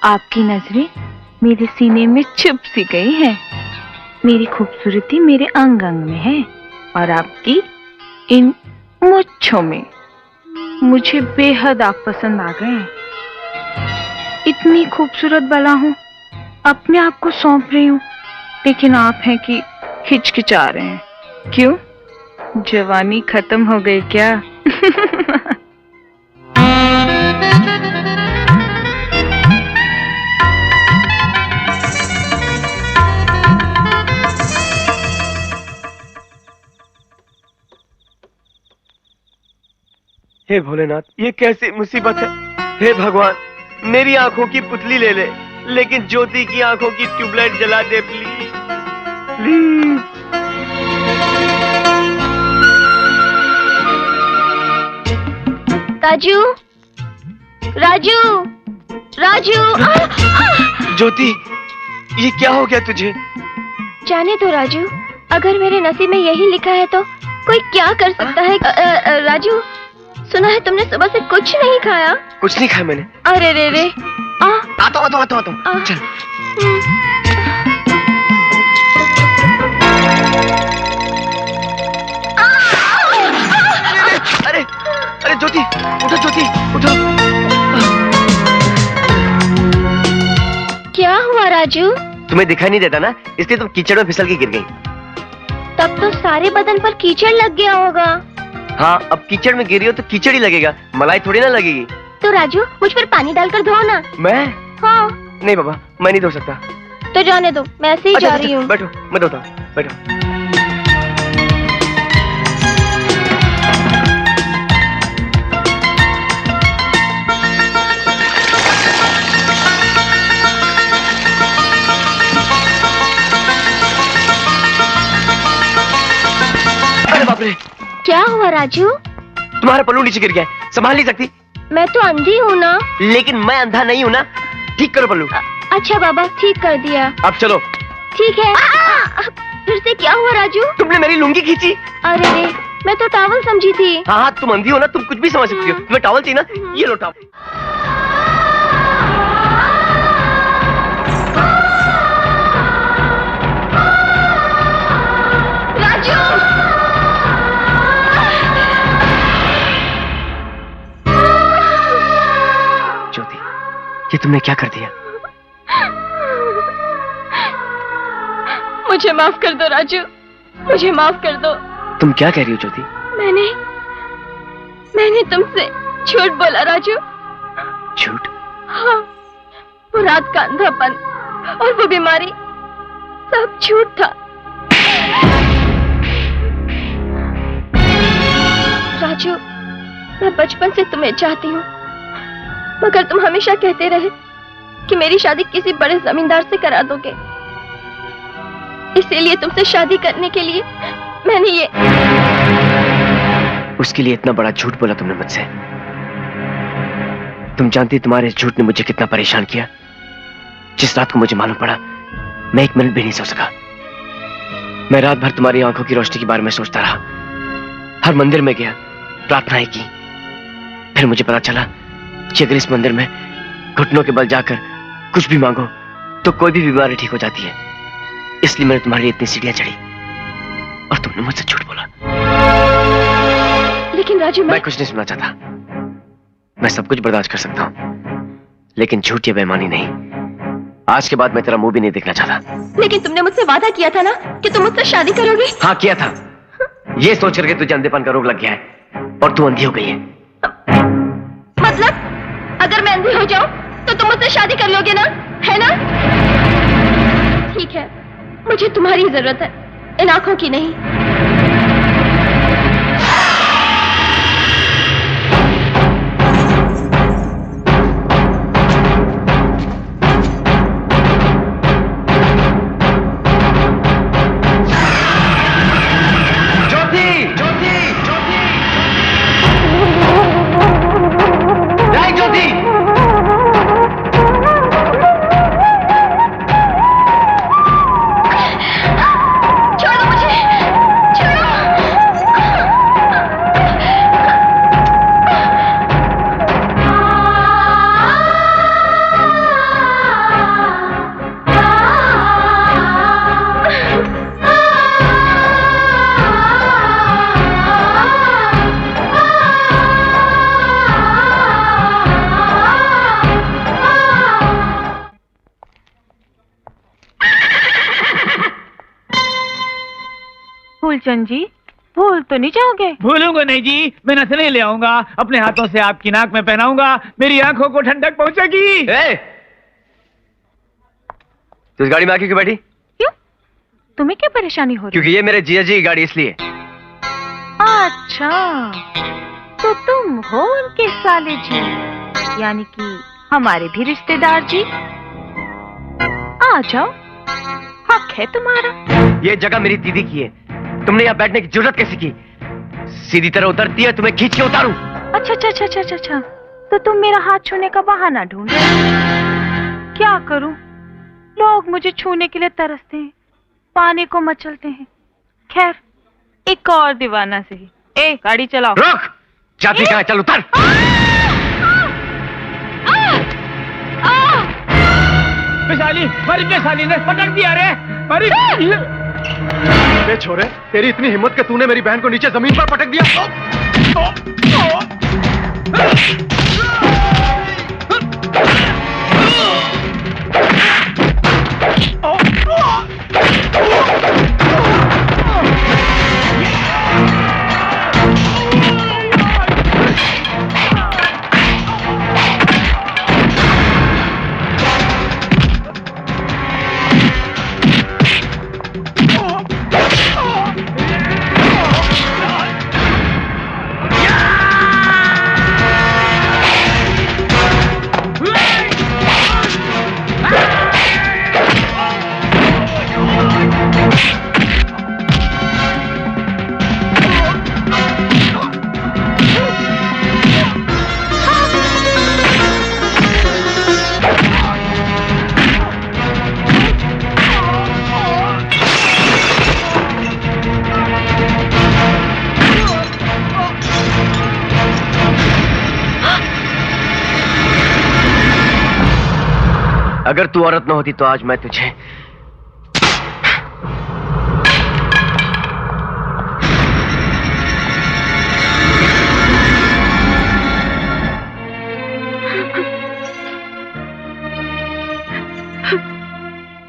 Speaker 3: आपकी नजरें मेरे सीने में छुप सी गई है। मेरी खूबसूरती मेरे अंग अंग में है और आपकी इन मुच्छों में। मुझे बेहद आप पसंद आ गए हैं। इतनी खूबसूरत बला हूं, अपने आप को सौंप रही हूं, लेकिन आप हैं कि हिचकिचा रहे हैं। क्यों? जवानी खत्म हो गई क्या?
Speaker 9: हे भोलेनाथ, ये कैसी मुसीबत है। हे भगवान, मेरी आंखों की पुतली ले ले, लेकिन ज्योति की आंखों की ट्यूबलाइट जला दे प्लीज, प्लीज।
Speaker 2: राजू, राजू, राजू।
Speaker 9: ज्योति, ये क्या हो गया तुझे?
Speaker 2: जाने दो राजू, अगर मेरे नसीब में यही लिखा है तो कोई क्या कर सकता है। राजू, सुना है तुमने सुबह से कुछ नहीं खाया?
Speaker 9: कुछ नहीं खाया मैंने।
Speaker 2: अरे रे रे।
Speaker 9: आता हूँ। चल। अरे अरे ज्योति, उठो ज्योति, उठो।
Speaker 2: क्या हुआ राजू?
Speaker 9: तुम्हें दिखाई नहीं देता ना, इसलिए तुम कीचड़ में फिसल के गिर गई।
Speaker 2: तब तो सारे बदन पर कीचड़ लग गया होगा।
Speaker 9: हाँ, अब कीचड़ में गिरी हो तो कीचड़ ही लगेगा, मलाई थोड़ी ना लगेगी।
Speaker 2: तो राजू, मुझ पर पानी डालकर धो ना।
Speaker 9: मैं?
Speaker 2: हाँ।
Speaker 9: नहीं बाबा, मैं नहीं धो सकता।
Speaker 2: तो जाने दो, मैं ऐसे ही जा रही हूँ।
Speaker 9: बैठो, मैं धोता हूँ, बैठो। अरे बाप रे!
Speaker 2: क्या हुआ राजू?
Speaker 9: तुम्हारा पल्लू नीचे गिर गया है, संभाल नहीं सकती?
Speaker 2: मैं तो अंधी हूँ ना।
Speaker 9: लेकिन मैं अंधा नहीं हूँ ना। ठीक करो पल्लू।
Speaker 2: अच्छा बाबा, ठीक कर दिया।
Speaker 9: अब चलो।
Speaker 2: ठीक है। फिर से क्या हुआ राजू?
Speaker 9: तुमने मेरी लुंगी खींची।
Speaker 2: अरे रे, मैं तो टॉवल समझी थी।
Speaker 9: हाँ, तुम अंधी हो ना, तुम कुछ भी समझ सकती हो। तुम्हें टॉवल चाहिए ना, ये लो टॉवल। ज्योति, ये तुमने क्या कर दिया?
Speaker 2: मुझे माफ कर दो राजू, मुझे माफ कर दो।
Speaker 9: तुम क्या कह रही हो ज्योति?
Speaker 2: मैंने तुमसे झूठ बोला राजू।
Speaker 9: झूठ?
Speaker 2: हाँ, वो रात का अंधापन और वो बीमारी सब झूठ था। राजू, मैं बचपन से तुम्हें चाहती हूँ, मगर तुम हमेशा कहते रहे कि मेरी शादी किसी बड़े जमींदार से करा दोगे। इसीलिए तुमसे शादी करने के लिए मैंने ये
Speaker 9: उसके लिए इतना बड़ा झूठ बोला तुमने मुझसे। तुम जानती तुम्हारे इस झूठ ने मुझे कितना परेशान किया। जिस रात को मुझे मालूम पड़ा, मैं 1 मिनट भी नहीं सो सका। मैं रात भर तुम्हारी आंखों की रोशनी के बारे में सोचता रहा। हर मंदिर में गया, प्रार्थनाएं की। फिर मुझे पता चला कि अगर इस मंदिर में घुटनों के बल जाकर कुछ भी मांगो तो कोई भी बीमारी ठीक हो जाती है। इसलिए मैंने तुम्हारे लिए इतनी सीढ़ियां चढ़ी और तुमने मुझसे झूठ बोला।
Speaker 2: लेकिन राजू,
Speaker 9: मैं कुछ नहीं सुनना चाहता। मैं सब कुछ बर्दाश्त कर सकता हूं, लेकिन झूठ या बेईमानी नहीं। आज के बाद मैं तेरा मुंह भी नहीं देखना चाहता।
Speaker 2: लेकिन तुमने मुझसे वादा किया था ना कि तुम मुझसे शादी करोगे।
Speaker 9: हाँ किया था। ये सोच करके तुझे अंधेपन का रोग लग गया है और तू अंधी हो गई है।
Speaker 2: मतलब अगर मैं अंधी हो जाऊं तो तुम मुझसे शादी कर लोगे ना, है ना? ठीक है, मुझे तुम्हारी जरूरत है, इन आंखों की नहीं।
Speaker 13: फूलचंद जी, भूल तो नहीं जाओगे?
Speaker 14: भूलूंगा नहीं जी, मैं नथनी ले आऊंगा, अपने हाथों से आपकी नाक में पहनाऊंगा, मेरी आंखों को ठंडक पहुंचेगी।
Speaker 9: तू इस गाड़ी में आके क्यों बैठी?
Speaker 13: क्यों? तुम्हें क्या परेशानी हो रही?
Speaker 9: क्योंकि ये मेरे जीजा जी की गाड़ी, इसलिए।
Speaker 13: अच्छा, तो तुम हो उनके साले जी, यानी कि हमारे भी रिश्तेदार जी। आ जाओ, हक है तुम्हारा।
Speaker 9: ये जगह मेरी दीदी की है, तुमने यहाँ बैठने की जरूरत कैसे की? सीधी तरह उतरती है, तुम्हें खींच के उतारूं।
Speaker 13: अच्छा अच्छा अच्छा अच्छा अच्छा, तो तुम मेरा हाथ छूने का बहाना ढूंढ रहे हो। क्या करूं, लोग मुझे छूने के लिए तरसते हैं, पानी को मचलते हैं। खैर, एक और दीवाना सही। ए, गाड़ी चलाओ।
Speaker 9: रुक, जाती कहाँ? चल उतर।
Speaker 14: वैशाली, मरी वैशाली ने पकड़ दिया रे, मरी।
Speaker 1: बे छोरे, तेरी इतनी हिम्मत कि तूने मेरी बहन को नीचे जमीन पर पटक दिया।
Speaker 9: अगर तू औरत न होती तो आज मैं तुझे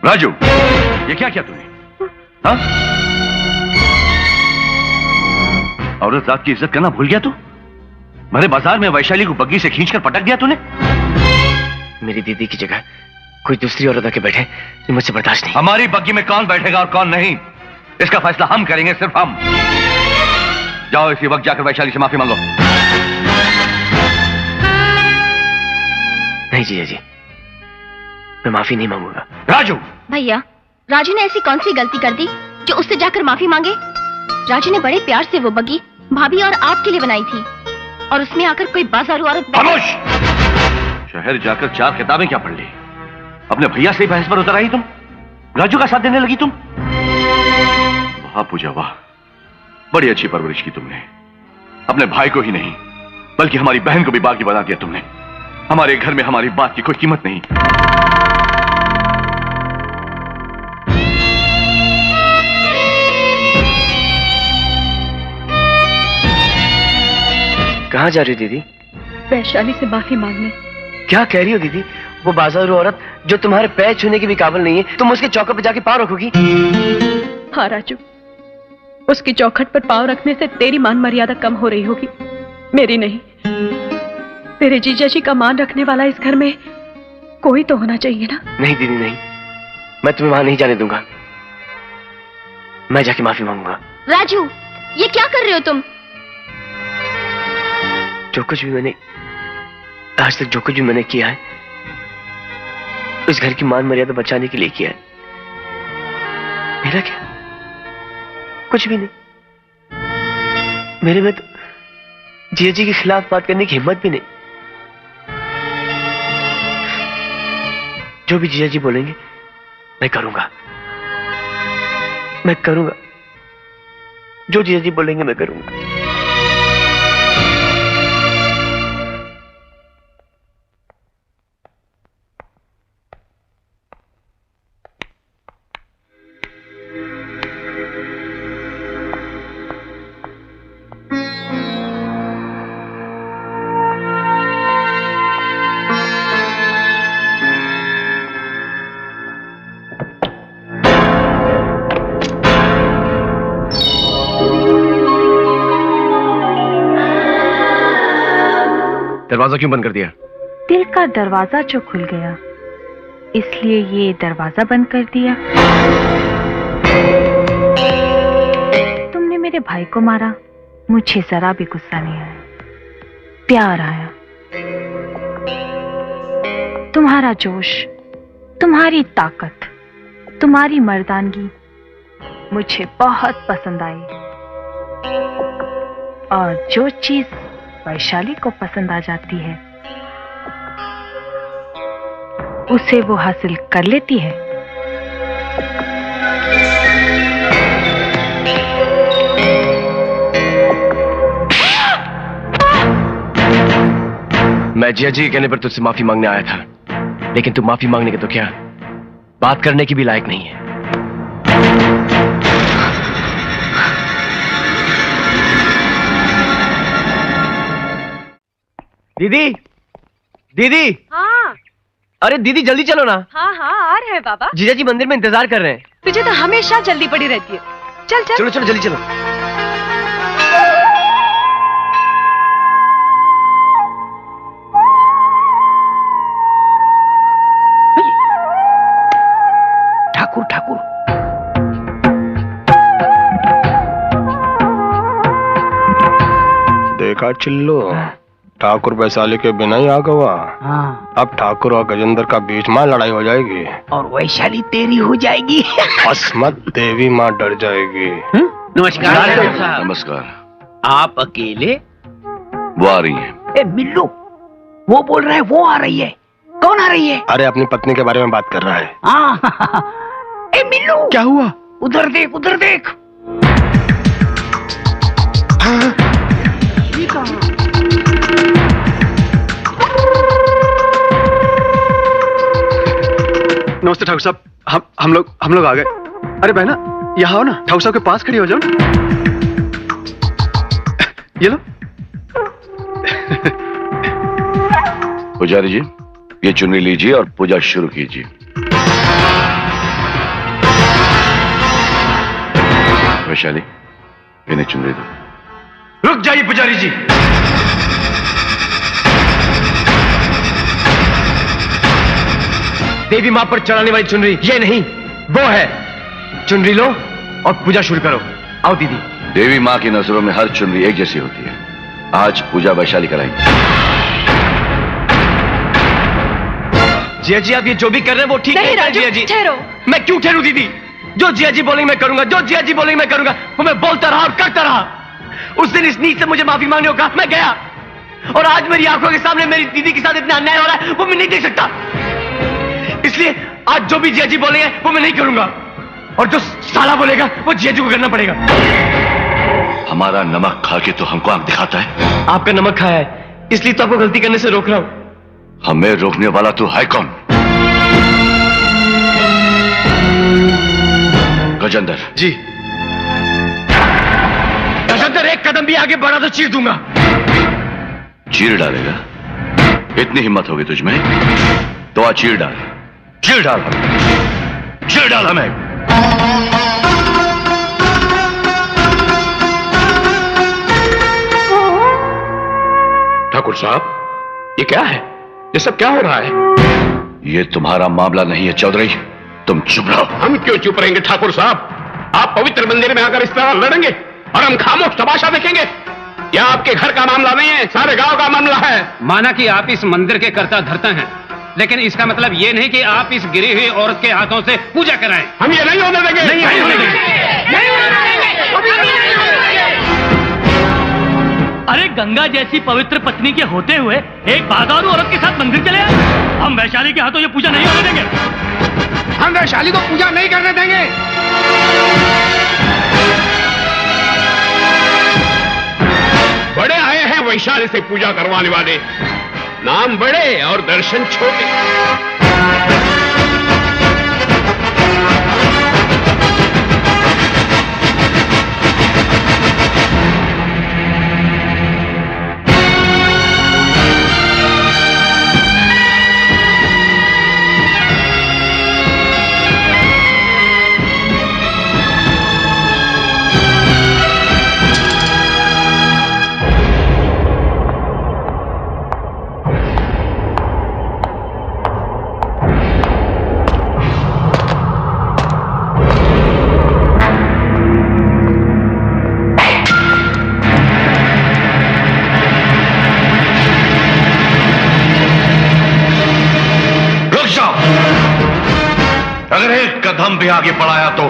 Speaker 7: राजू, ये क्या किया तूने? हाँ? औरत जात की इज्जत करना भूल गया तू? मेरे बाजार में वैशाली को बग्गी से खींचकर पटक दिया तूने।
Speaker 9: मेरी दीदी की जगह कोई दूसरी औरत आके बैठे, ये मुझसे बर्दाश्त नहीं।
Speaker 7: हमारी बग्गी में कौन बैठेगा और कौन नहीं, इसका फैसला हम करेंगे, सिर्फ हम। जाओ इसी वक्त जाकर वैशाली से माफी मांगो।
Speaker 9: नहीं जीजा जी, मैं माफी नहीं मांगूंगा।
Speaker 7: राजू!
Speaker 2: भैया, राजू ने ऐसी कौन सी गलती कर दी जो उससे जाकर माफी मांगे? राजू ने बड़े प्यार से वो बग्गी भाभी और आपके लिए बनाई थी, और उसमें आकर कोई बाजारू औरत
Speaker 7: खामोश! शहर जाकर 4 किताबें क्या पढ़ ली? अपने भैया से ही बहस पर उतर आई तुम? राजू का साथ देने लगी तुम? वाह पूजा वाह, बड़ी अच्छी परवरिश की तुमने। अपने भाई को ही नहीं बल्कि हमारी बहन को भी बागी बना दिया तुमने। हमारे घर में हमारी बात की कोई कीमत नहीं।
Speaker 9: कहाँ जा रही हो दीदी?
Speaker 3: वैशाली से माफी मांगने।
Speaker 9: क्या कह रही हो दीदी? वो बाजारू औरत जो तुम्हारे पैर छूने की भी काबिल नहीं है, तुम उसके चौखट पे जाके पाँव रखोगी?
Speaker 3: हाँ राजू, उसकी चौखट पर पाँव रखने से तेरी मान मर्यादा कम हो रही होगी, मेरी नहीं। तेरे जीजा जी का मान रखने वाला इस घर में कोई तो होना चाहिए ना।
Speaker 9: नहीं दीदी नहीं, मैं तुम्हें वहां नहीं जाने दूंगा। मैं जाके माफी मांगूंगा।
Speaker 2: राजू, ये क्या कर रहे हो तुम?
Speaker 9: जो कुछ भी मैंने आज तक किया है, इस घर की मान मर्यादा बचाने के लिए किया है। मेरा क्या? कुछ भी नहीं। मेरे में तो जिया जी के खिलाफ बात करने की हिम्मत भी नहीं। जो भी जिया जी बोलेंगे मैं करूंगा। जो जिया जी बोलेंगे मैं करूंगा। दरवाजा क्यों बंद कर दिया?
Speaker 13: दिल का दरवाजा जो खुल गया, इसलिए ये दरवाजा बंद कर दिया। तुमने मेरे भाई को मारा, मुझे जरा भी गुस्सा नहीं आया, प्यार आया। तुम्हारा जोश, तुम्हारी ताकत, तुम्हारी मर्दानगी मुझे बहुत पसंद आई। और जो चीज वैशाली को पसंद आ जाती है, उसे वो हासिल कर लेती है।
Speaker 9: मैं जिया जी के कहने पर तुझसे माफी मांगने आया था, लेकिन तू माफी मांगने के तो क्या, बात करने की भी लायक नहीं है। दीदी, दीदी।
Speaker 3: हाँ।
Speaker 9: अरे दीदी जल्दी चलो ना।
Speaker 3: हाँ हाँ आ रहे हैं बाबा।
Speaker 9: जीजा जी मंदिर में इंतजार कर रहे हैं।
Speaker 3: तुझे तो हमेशा जल्दी पड़ी रहती है। चल चल।
Speaker 9: चलो चलो जल्दी चलो।
Speaker 5: ठाकुर ठाकुर
Speaker 11: देखा चिल्लो, ठाकुर वैशाली के बिना ही आ गवा।
Speaker 5: हाँ।
Speaker 11: अब ठाकुर और गजेंद्र का बीच में लड़ाई हो जाएगी
Speaker 5: और वैशाली तेरी हो जाएगी।
Speaker 11: अस्मत देवी माँ डर जाएगी।
Speaker 5: नमस्कार।
Speaker 7: नमस्कार।
Speaker 5: आप अकेले?
Speaker 7: वो आ रही है।
Speaker 5: ए मिल्लू, वो बोल रहा है वो आ रही है। कौन आ रही है?
Speaker 11: अरे अपनी पत्नी के बारे में बात कर रहा है।
Speaker 5: ए मिल्लू,
Speaker 11: क्या हुआ?
Speaker 5: उधर देख, उधर देख।
Speaker 1: नमस्ते ठाकुर साहब, हम लोग आ गए। अरे बहना यहाँ आओ ना, ठाकुर साहब के पास खड़ी हो जाओ ना। ये लो।
Speaker 7: पुजारी जी, ये चुन्नी लीजिए और पूजा शुरू कीजिए। वैशाली, इन्हें चुनरी दो।
Speaker 9: रुक जाइए पुजारी जी। देवी मां पर चढ़ाने वाली चुनरी ये नहीं, वो है। चुनरी लो और पूजा शुरू करो। आओ दीदी।
Speaker 7: देवी माँ की नजरों में हर चुनरी एक जैसी होती है। आज पूजा वैशाली कराएंगे।
Speaker 9: जिया जी आप ये जो भी कर रहे हैं वो ठीक
Speaker 3: नहीं
Speaker 9: है
Speaker 3: राजू,
Speaker 9: जिया जी।
Speaker 3: ठहरो।
Speaker 9: मैं क्यों ठहरूं दीदी? जो जिया जी बोलेंगे मैं करूंगा, जो जिया जी बोलेंगे मैं करूंगा। वो मैं बोलता रहा और करता रहा। उस दिन इस नीच से मुझे माफी मांगने को कहा, मैं गया। और आज मेरी आंखों के सामने मेरी दीदी के साथ इतना अन्याय हो रहा है, वो मैं नहीं देख सकता। इसलिए आज जो भी जिया जी बोलेंगे वो मैं नहीं करूंगा, और जो साला बोलेगा वो जिया जी को करना पड़ेगा।
Speaker 7: हमारा नमक खा के तो हमको आंख दिखाता है।
Speaker 9: आपका नमक खाया है, इसलिए तो आपको गलती करने से रोक रहा हूं।
Speaker 7: हमें रोकने वाला तू है कौन? गजेंद्र
Speaker 9: जी। गजेंद्र एक कदम भी आगे बढ़ा तो चीर दूंगा।
Speaker 7: चीर डालेगा? इतनी हिम्मत होगी तुझमें तो आज चीर डाल, चीर डाल हमें, चीर डाल हमें।
Speaker 10: ठाकुर साहब, ये क्या है? ये सब क्या हो रहा है?
Speaker 7: ये तुम्हारा मामला नहीं है चौधरी, तुम चुप रहो।
Speaker 10: हम क्यों चुप रहेंगे ठाकुर साहब? आप पवित्र मंदिर में आकर इस तरह लड़ेंगे और हम खामोश तमाशा देखेंगे? यह आपके घर का मामला नहीं है, सारे गांव का मामला है।
Speaker 15: माना कि आप इस मंदिर के कर्ता धर्ता हैं, लेकिन इसका मतलब ये नहीं कि आप इस गिरी हुई औरत के हाथों से पूजा कराएं।
Speaker 10: हम ये नहीं होने देंगे।
Speaker 15: नहीं होने देंगे।
Speaker 8: अरे गंगा जैसी पवित्र पत्नी के होते हुए एक बागारू औरत के साथ मंदिर चले आए। हम वैशाली के हाथों ये पूजा नहीं होने देंगे।
Speaker 10: हम वैशाली को पूजा नहीं करने देंगे। बड़े आए हैं वैशाली से पूजा करवाने वाले, नाम बड़े और दर्शन छोटे।
Speaker 7: कदम भी आगे बढ़ाया तो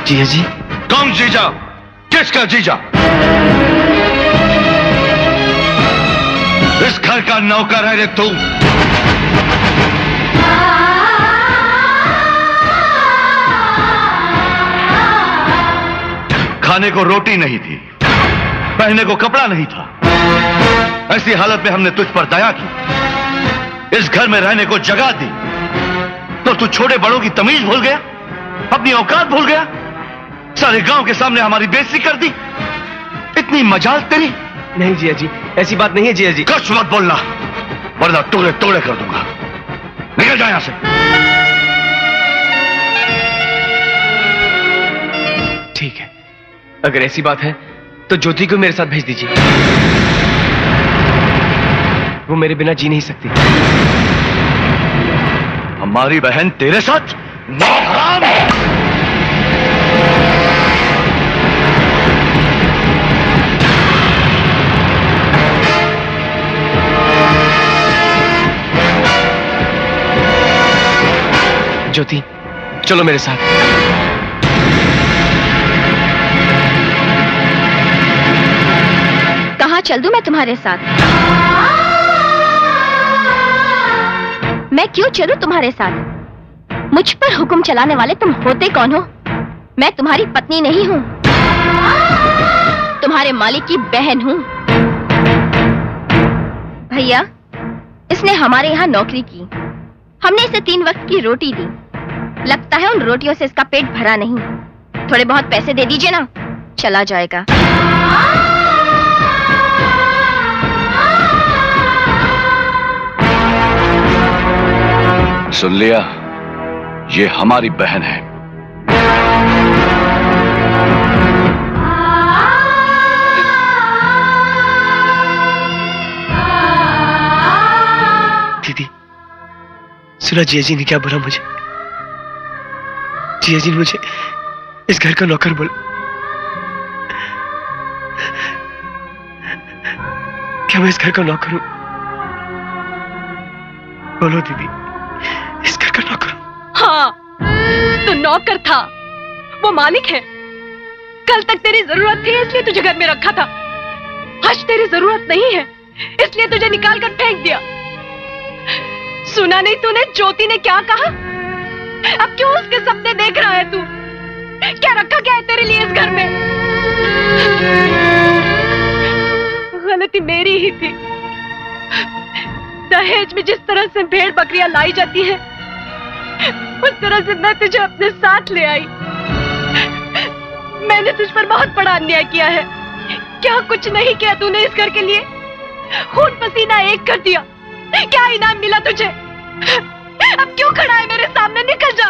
Speaker 9: जीजा जी।
Speaker 7: कौन जीजा? किसका जीजा? इस घर का नौकर है रे तू। खाने को रोटी नहीं थी, पहनने को कपड़ा नहीं था, ऐसी हालत में हमने तुझ पर दया की, इस घर में रहने को जगह दी, तो तू छोटे बड़ों की तमीज भूल गया, अपनी औकात भूल गया, सारे गांव के सामने हमारी बेइज्जती कर दी। इतनी मजाल तेरी?
Speaker 9: नहीं जिया जी, ऐसी बात नहीं है जिया जी।
Speaker 7: कुछ मत बोलना, वरना टुकड़े टुकड़े कर दूंगा। निकल जा यहां से।
Speaker 9: ठीक है, अगर ऐसी बात है तो ज्योति को मेरे साथ भेज दीजिए, वो मेरे बिना जी नहीं सकती।
Speaker 7: हमारी बहन तेरे साथ? हराम!
Speaker 9: ज्योति, चलो मेरे साथ।
Speaker 2: कहाँ चल दूं मैं तुम्हारे साथ? मैं क्यों चलूं तुम्हारे साथ? मुझ पर हुक्म चलाने वाले तुम होते कौन हो? मैं तुम्हारी पत्नी नहीं हूं, तुम्हारे मालिक की बहन हूं। भैया, इसने हमारे यहाँ नौकरी की, हमने इसे 3 वक्त की रोटी दी। लगता है उन रोटियों से इसका पेट भरा नहीं। थोड़े बहुत पैसे दे दीजिए ना, चला जाएगा।
Speaker 7: सुन लिया, ये हमारी बहन है।
Speaker 9: दीदी, सुना जिया जी ने क्या बोला मुझे? जिया जी ने मुझे इस घर का नौकर बोला। क्या मैं इस घर का नौकर हूं? बोलो दीदी, इस घर का नौकर हूं?
Speaker 3: हाँ, तू नौकर था, वो मालिक है। कल तक तेरी जरूरत थी इसलिए तुझे घर में रखा था। आज तेरी जरूरत नहीं है, इसलिए तुझे निकाल कर फेंक दिया। सुना नहीं तूने ज्योति ने क्या कहा? अब क्यों उसके सपने देख रहा है तू? क्या रखा क्या है तेरे लिए इस घर में? गलती मेरी ही थी। दहेज में जिस तरह से भेड़ बकरियां लाई जाती है, उस तरह से मैं तुझे अपने साथ ले आई। मैंने तुझ पर बहुत बड़ा अन्याय किया है। क्या कुछ नहीं किया तूने इस घर के लिए? खून पसीना एक कर दिया। क्या इनाम मिला तुझे? अब क्यों खड़ा है मेरे सामने? निकल जा।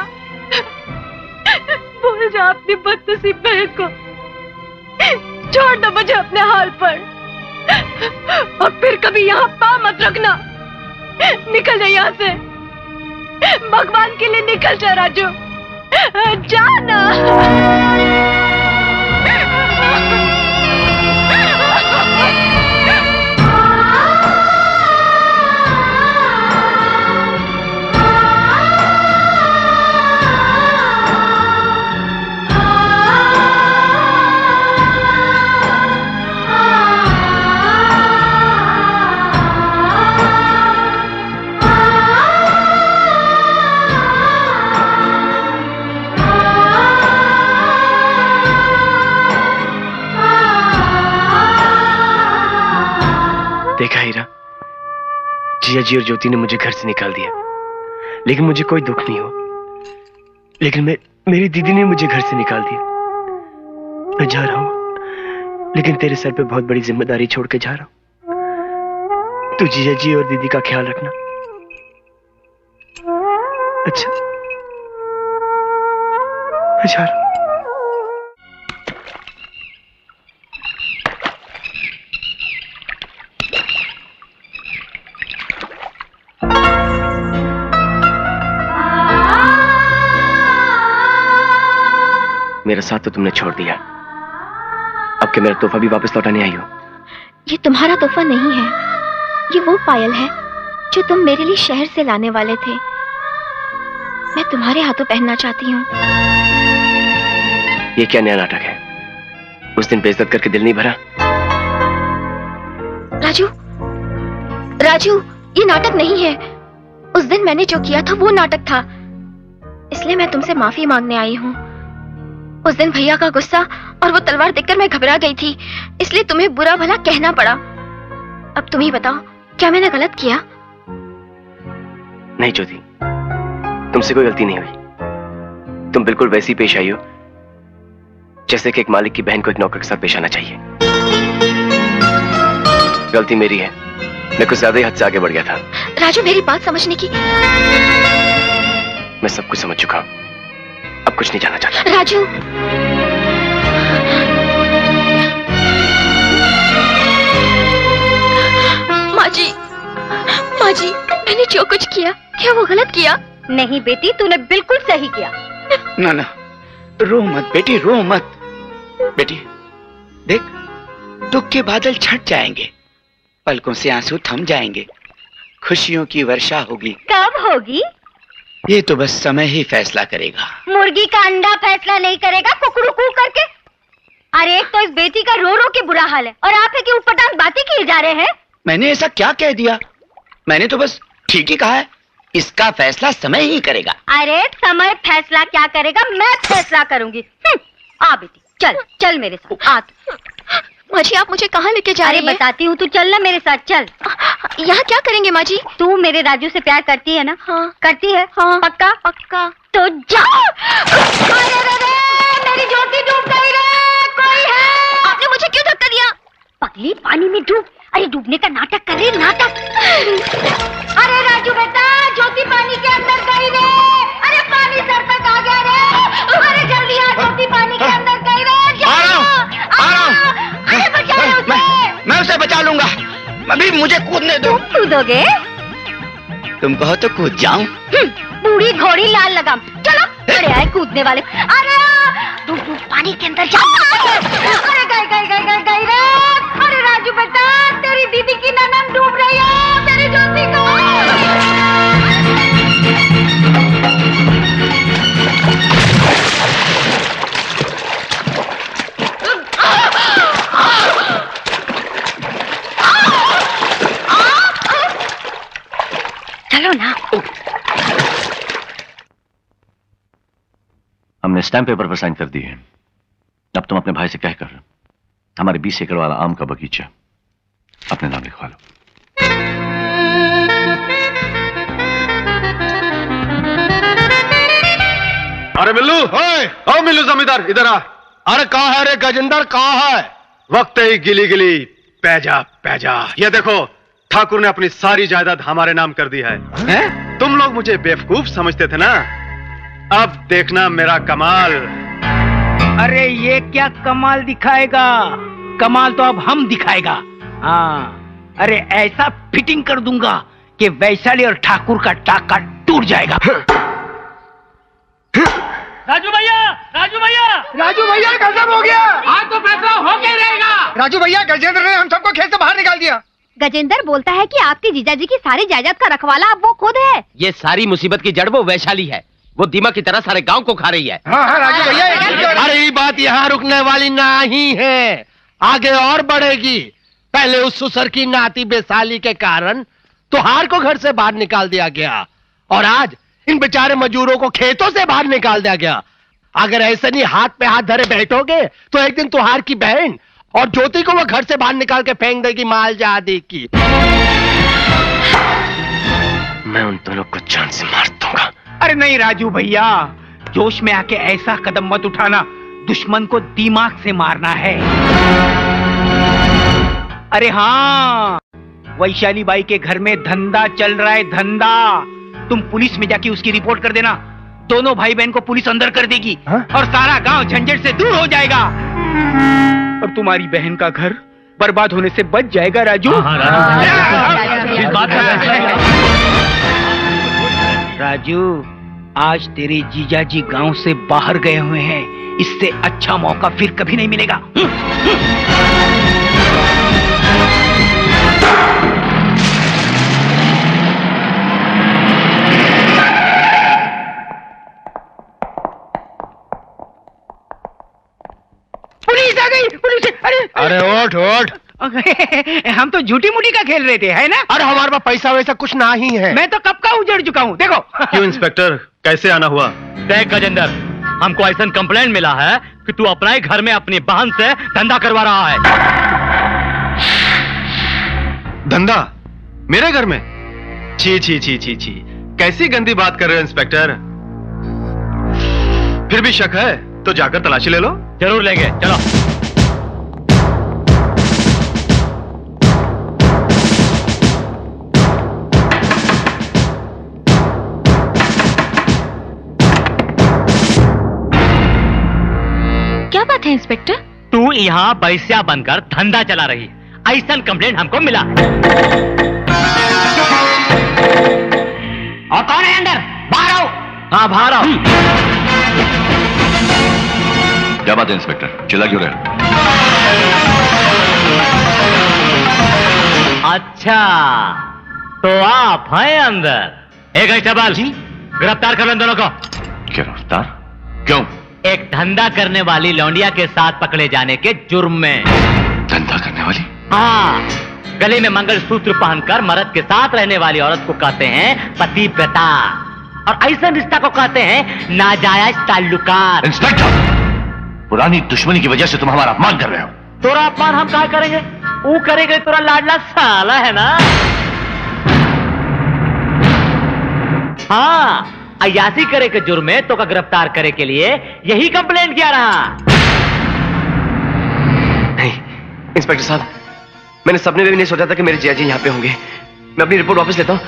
Speaker 3: भूल जा अपनी बदनसीब बहन को। छोड़ दो मुझे अपने हाल पर, और फिर कभी यहाँ पाँव मत रखना। निकल जा यहाँ से। भगवान के लिए निकल जा राजू, जाना।
Speaker 9: देखा हीरा, जिया जी और ज्योति ने मुझे घर से निकाल दिया, लेकिन मुझे कोई दुख नहीं हुआ। लेकिन मेरी दीदी ने मुझे घर से निकाल दिया। मैं जा रहा हूं, लेकिन तेरे सर पे बहुत बड़ी जिम्मेदारी छोड़ के जा रहा हूं। तू जिया जी और दीदी का ख्याल रखना। अच्छा, मैं जा रहा हूं। मेरा साथ तो तुमने छोड़ दिया, अब क्या मेरा तोहफा भी वापस लौटाने आई हो?
Speaker 2: ये तुम्हारा तोहफा नहीं है, ये वो पायल है जो तुम मेरे लिए शहर से लाने वाले थे। मैं तुम्हारे हाथों पहनना चाहती हूँ।
Speaker 9: ये क्या नया नाटक है? उस दिन बेइज्जत करके दिल नहीं भरा?
Speaker 2: राजू, राजू, ये नाटक नहीं है। उस दिन मैंने जो किया था वो नाटक था, इसलिए मैं तुमसे माफी मांगने आई हूँ। उस दिन भैया का गुस्सा और वो तलवार देखकर मैं घबरा गई थी, इसलिए तुम्हें बुरा भला कहना पड़ा। अब तुम ही बताओ, क्या मैंने गलत किया?
Speaker 9: नहीं ज्योति, तुमसे कोई गलती नहीं हुई। तुम बिल्कुल वैसी पेश आई हो जैसे कि एक मालिक की बहन को एक नौकर के साथ पेश आना चाहिए। गलती मेरी है, मैं कुछ ज्यादा ही हद से आगे बढ़ गया था।
Speaker 2: राजू, मेरी बात समझने की।
Speaker 9: मैं सब कुछ समझ चुका हूं, अब कुछ नहीं जानना चाहता।
Speaker 2: राजू, माँ जी, मैंने जो कुछ किया, क्या वो गलत किया?
Speaker 4: नहीं बेटी, तूने बिल्कुल सही किया।
Speaker 5: ना ना, रो मत बेटी, रो मत। बेटी देख, दुख के बादल छट जाएंगे, पलकों से आंसू थम जाएंगे, खुशियों की वर्षा होगी।
Speaker 4: कब होगी?
Speaker 5: ये तो बस समय ही फैसला करेगा।
Speaker 4: मुर्गी का अंडा फैसला नहीं करेगा कुकड़ू कू करके। अरे एक तो इस बेटी का रो रो के बुरा हाल है, और आप है कि उटपटांग बातें किए जा रहे हैं। मैंने ऐसा क्या कह दिया? मैंने तो बस ठीक ही कहा है, इसका फैसला समय ही करेगा। अरे समय फैसला क्या करेगा, मैं फैसला करूंगी। आ बेटी, चल चल मेरे साथ। आ
Speaker 2: माँ जी, आप मुझे कहाँ लेके जा रही हैं?
Speaker 4: बताती हूँ, तू चल ना मेरे साथ। चल।
Speaker 2: यहाँ क्या करेंगे माँ जी?
Speaker 4: तू मेरे राजू से प्यार करती है ना?
Speaker 2: हाँ।
Speaker 4: करती है?
Speaker 2: हाँ।
Speaker 4: पक्का?
Speaker 2: पक्का।
Speaker 4: तो जाओ। अरे रे रे, मेरी ज्योति डूब गई रे, कोई है?
Speaker 2: आपने मुझे क्यों धक्का दिया?
Speaker 4: पगली, पानी में डूब। अरे डूबने का नाटक कर रही, नाटक। अरे राजू बेटा, ज्योति पानी के अंदर गई रे। अरे पानी सर तक आ गया रे। अरे जल्दी आ, ज्योति पानी के अंदर गई रे। अरे बचा लो उसे।
Speaker 5: मैं उसे बचा लूंगा, अभी मुझे कूदने दो।
Speaker 4: कूदोगे?
Speaker 5: तुम कहो तो कूद जाऊं।
Speaker 4: बूढ़ी घोड़ी लाल लगाम। चलो, बड़े आए कूदने वाले। अरे डूब पानी के अंदर जाओ। अरे गई रे। अरे राजू बेटा, तेरी दीदी की ननद डूब रही है, तेरी ज्योति को।
Speaker 7: मैंने स्टैम्प पेपर पर साइन कर दी है। अब तुम अपने भाई से कहकर हमारे 20 एकड़ वाला आम का बगीचा अपने नाम लिखवा लो।
Speaker 1: अरे मिल्लू, आओ मिल्लू जमींदार, इधर आ।
Speaker 11: अरे कहाँ है रे गजेंद्र, कहाँ है?
Speaker 1: वक्त ही गिली गिली पैजा। ये देखो, ठाकुर ने अपनी सारी जायदाद हमारे नाम कर दी है। तुम लोग मुझे बेवकूफ समझते थे ना, अब देखना मेरा कमाल।
Speaker 6: अरे ये क्या कमाल दिखाएगा? कमाल तो अब हम दिखाएगा। हाँ, अरे ऐसा फिटिंग कर दूंगा कि वैशाली और ठाकुर का टाका टूट जाएगा।
Speaker 8: राजू भैया
Speaker 11: गजब हो गया।
Speaker 10: आज तो फैसला हो के रहेगा।
Speaker 11: राजू भैया, गजेंद्र ने हम सबको खेत से बाहर निकाल दिया।
Speaker 4: गजेंद्र बोलता है कि आपके जीजाजी की सारी जायदाद का रखवाला अब वो खुद है।
Speaker 9: ये सारी मुसीबत की जड़ वो वैशाली है। वो दीमक की तरह सारे गांव को खा रही है।
Speaker 11: हाँ राजू भैया, अरे ये बात यहाँ रुकने वाली नहीं है, आगे और बढ़ेगी। पहले उस सुसर की नाती वैशाली के कारण तुहार को घर से बाहर निकाल दिया गया, और आज इन बेचारे मजदूरों को खेतों से बाहर निकाल दिया गया। अगर ऐसे नहीं हाथ पे हाथ धरे बैठोगे तो एक दिन तुहार की बहन और ज्योति को वो घर से बाहर निकाल के फेंक देगी माल जादी की।
Speaker 9: मैं उन दोनों को जान से मार दूंगा।
Speaker 6: अरे नहीं राजू भैया, जोश में आके ऐसा कदम मत उठाना। दुश्मन को दिमाग से मारना है। अरे हाँ, वैशाली बाई के घर में धंधा चल रहा है, धंधा। तुम पुलिस में जाके उसकी रिपोर्ट कर देना। दोनों भाई बहन को पुलिस अंदर कर देगी। और सारा गांव झंझट से दूर हो जाएगा। और तुम्हारी बहन का घर बर्बाद होने से बच जाएगा राजू। राजू, आज तेरे जीजाजी गांव से बाहर गए हुए हैं। इससे अच्छा मौका फिर कभी नहीं मिलेगा। पुलिस आ गई, पुलिस!
Speaker 11: अरे ओठ।
Speaker 6: हम तो झूठी मुठी का खेल रहे थे, है ना?
Speaker 11: अरे हमारे पास पैसा वैसा कुछ ना ही है।
Speaker 6: मैं तो कब का उजड़ चुका हूँ, देखो।
Speaker 1: क्यों इंस्पेक्टर, कैसे आना हुआ?
Speaker 8: देख गजेंद्र, हमको ऐसा कंप्लेंट मिला है कि तू अपने घर में अपनी बहन से धंधा करवा रहा है।
Speaker 1: धंधा मेरे घर में? छी, कैसी गंदी बात कर रहे हो इंस्पेक्टर। फिर भी शक है तो जाकर तलाशी ले लो।
Speaker 8: जरूर लेंगे, चलो।
Speaker 3: क्या बात है इंस्पेक्टर?
Speaker 8: तू यहाँ बैस्या बनकर धंधा चला रही है, ऐसा कंप्लेंट हमको मिला है। और कौन है अंदर? बाहर आओ।
Speaker 7: हाँ, बाहर आओ। क्या बात है इंस्पेक्टर, चिल्ला क्यों रहे?
Speaker 8: अच्छा, तो आप हैं अंदर। एक कांस्टेबल, गिरफ्तार कर लो इन दोनों को।
Speaker 7: गिरफ्तार? क्यों?
Speaker 8: एक धंधा करने वाली लौंडिया के साथ पकड़े जाने के जुर्म में।
Speaker 7: धंधा करने वाली?
Speaker 8: हाँ, गले में मंगलसूत्र पहनकर मर्द के साथ रहने वाली औरत को कहते हैं पतिव्रता, और ऐसा रिश्ता को कहते हैं नाजायज ताल्लुकात।
Speaker 7: इंस्पेक्टर, पुरानी दुश्मनी की वजह से तुम हमारा अपमान कर रहे हो।
Speaker 8: तोरा अपमान हम क्या करेंगे? वो करेंगे तोरा लाडला साला है ना। हाँ, अयासी करे के जुर्म में तो का गिरफ्तार करे के लिए यही कंप्लेंट किया रहा।
Speaker 9: नहीं इंस्पेक्टर साहब, मैंने सपने में भी नहीं सोचा था कि मेरे जियाजी यहाँ पे होंगे। मैं अपनी रिपोर्ट वापस लेता हूँ।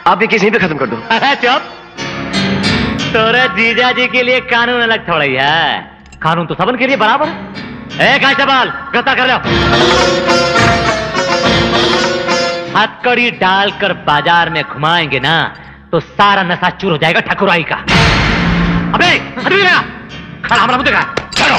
Speaker 9: आप ये केस यहीं पे खत्म कर दो।
Speaker 8: चुप, तोरे जीजा जी के लिए कानून अलग थोड़ी है, कानून तो सबन के लिए बराबर है। एक कांस्टेबल, गिरफ्तार कर लो। हथकड़ी डालकर बाजार में घुमाएंगे ना तो सारा नशा चूर हो जाएगा ठाकुराई का। अबे हटो ना, खड़ा हमारा मुंह देखा। चलो।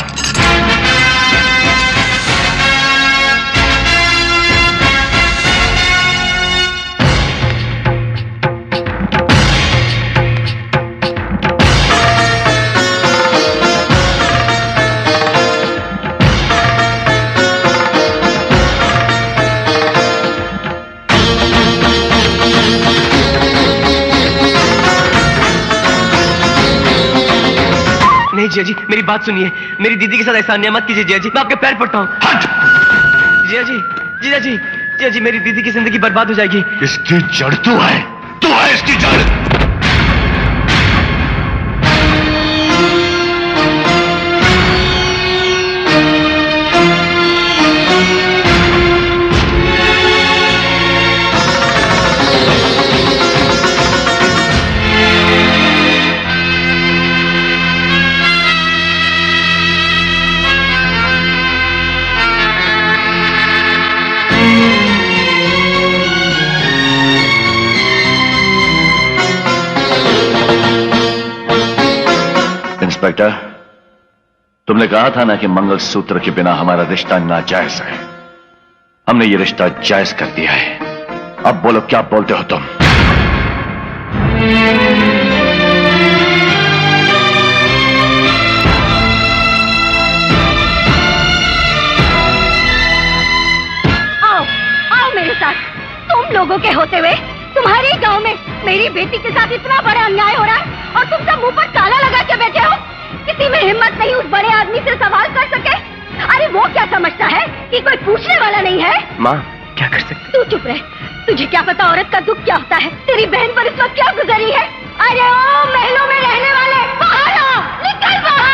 Speaker 9: नहीं नहीं जिया जी, मेरी बात सुनिए। मेरी दीदी के साथ ऐसा अन्याय मत कीजिए जिया जी, मैं आपके पैर पड़ता हूँ। जिया जी, जिया जी, जिया जी, मेरी दीदी की जिंदगी बर्बाद हो जाएगी।
Speaker 7: इसकी जड़ तू है इसकी जड़। इंस्पेक्टर, तुमने कहा था ना कि मंगलसूत्र के बिना हमारा रिश्ता नाजायज है। हमने ये रिश्ता जायज कर दिया है। अब बोलो क्या बोलते हो तुम?
Speaker 4: आओ, आओ मेरे साथ। तुम लोगों के होते हुए तुम्हारे गांव में मेरी बेटी के साथ इतना बड़ा अन्याय हो रहा है और तुम सब मुंह पर ताला लगा के बैठे हो। किसी में हिम्मत नहीं उस बड़े आदमी से सवाल कर सके। अरे वो क्या समझता है कि कोई पूछने वाला नहीं है?
Speaker 9: माँ, क्या कर सकते?
Speaker 4: तू चुप रह। तुझे क्या पता औरत का दुख क्या होता है? तेरी बहन पर इस वक्त क्या गुजरी है? अरे ओ महलों में रहने वाले, बाहर आ, निकल बाहर।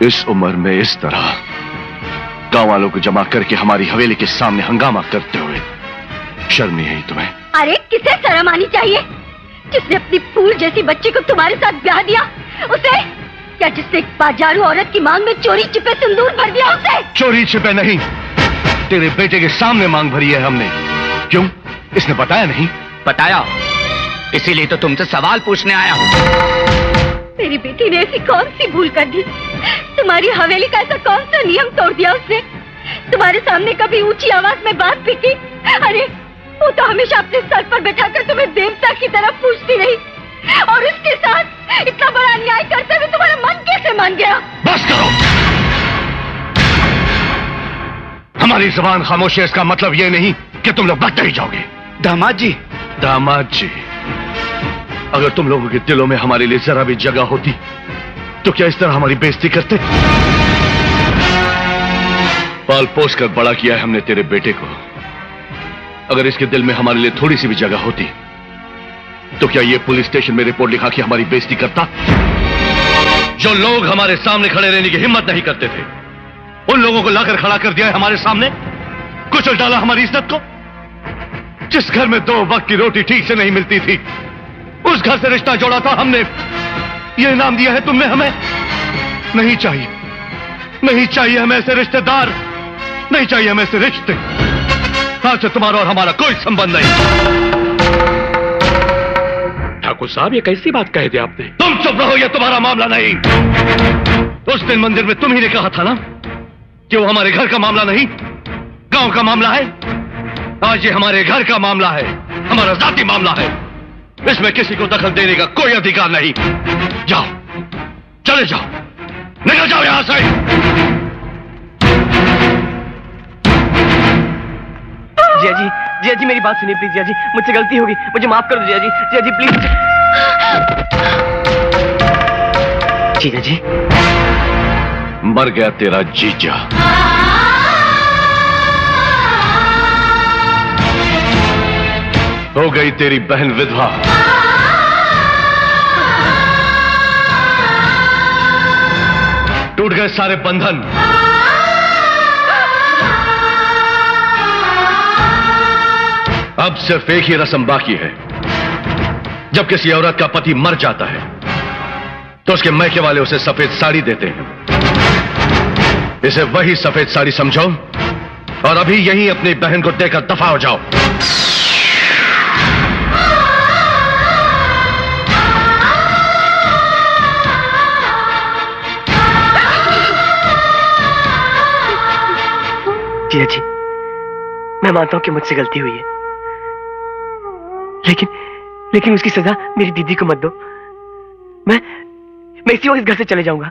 Speaker 7: इस उम्र में इस तरह गांव वालों को जमा करके हमारी हवेली के सामने हंगामा करते हुए शर्म नहीं आई तुम्हें?
Speaker 4: अरे किसे शर्म आनी चाहिए? जिसने अपनी फूल जैसी बच्ची को तुम्हारे साथ ब्याह दिया उसे? क्या जिसने एक बाजारू औरत की मांग में चोरी छिपे सिंदूर भर दिया उसे?
Speaker 7: चोरी छिपे नहीं, तेरे बेटे के सामने मांग भरी है हमने। क्यों, इसने बताया नहीं?
Speaker 5: बताया, इसीलिए तो तुमसे सवाल पूछने आया हूँ।
Speaker 4: मेरी बेटी ने ऐसी कौन सी भूल कर दी? तुम्हारी हवेली का ऐसा कौन सा नियम तोड़ दिया उसने? तुम्हारे सामने कभी ऊंची आवाज में बात भी की? अरे वो तो हमेशा अपने सर पर बैठाकर तुम्हें देवता की तरफ पूछती रही, और उसके साथ इतना बड़ा अन्याय करते हुए तुम्हारा मन कैसे मान गया?
Speaker 7: बस करो, हमारी जुबान खामोश है, इसका मतलब ये नहीं कि तुम लोग बचते ही जाओगे।
Speaker 5: दामाद जी,
Speaker 7: दामाद जी, अगर तुम लोगों के दिलों में हमारे लिए जरा भी जगह होती तो क्या इस तरह हमारी बेइज्जती करते? पाल पोस कर बड़ा किया है हमने तेरे बेटे को। अगर इसके दिल में हमारे लिए थोड़ी सी भी जगह होती तो क्या ये पुलिस स्टेशन में रिपोर्ट लिखा के हमारी बेइज्जती करता? जो लोग हमारे सामने खड़े रहने की हिम्मत नहीं करते थे, उन लोगों को लाकर खड़ा कर दिया है हमारे सामने, कुचल डाला हमारी इज्जत को। जिस घर में 2 वक्त की रोटी ठीक से नहीं मिलती थी, उस घर से रिश्ता जोड़ा था हमने। ये इनाम दिया है तुमने हमें? नहीं चाहिए, नहीं चाहिए हमें ऐसे रिश्तेदार, नहीं चाहिए हमें ऐसे रिश्ते। आज से तुम्हारा और हमारा कोई संबंध नहीं।
Speaker 15: ठाकुर साहब, ये कैसी बात कह दी आपने?
Speaker 7: तुम चुप रहो, ये तुम्हारा मामला नहीं। उस दिन मंदिर में तुम ही ने कहा था ना कि वो हमारे घर का मामला नहीं, गांव का मामला है। आज ये हमारे घर का मामला है, हमारा जाति मामला है। इसमें किसी को दखल देने का कोई अधिकार नहीं। जाओ, चले जाओ, निकल जाओ यहां से।
Speaker 9: जिया जी मेरी बात सुनिए प्लीज। जिया जी, मुझसे गलती होगी, मुझे माफ कर दो जिया जी। जिया जी प्लीज। जिया जी,
Speaker 7: मर गया तेरा जीजा। हो गई तेरी बहन विधवा। टूट गए सारे बंधन। अब सिर्फ एक ही रस्म बाकी है। जब किसी औरत का पति मर जाता है तो उसके मैके वाले उसे सफेद साड़ी देते हैं। इसे वही सफेद साड़ी समझो और अभी यहीं अपनी बहन को देकर दफा हो जाओ।
Speaker 9: जिया जी, मैं मानता हूं कि मुझसे गलती हुई है, लेकिन उसकी सजा मेरी दीदी को मत दो। मैं इसी वक्त इस घर से चले जाऊंगा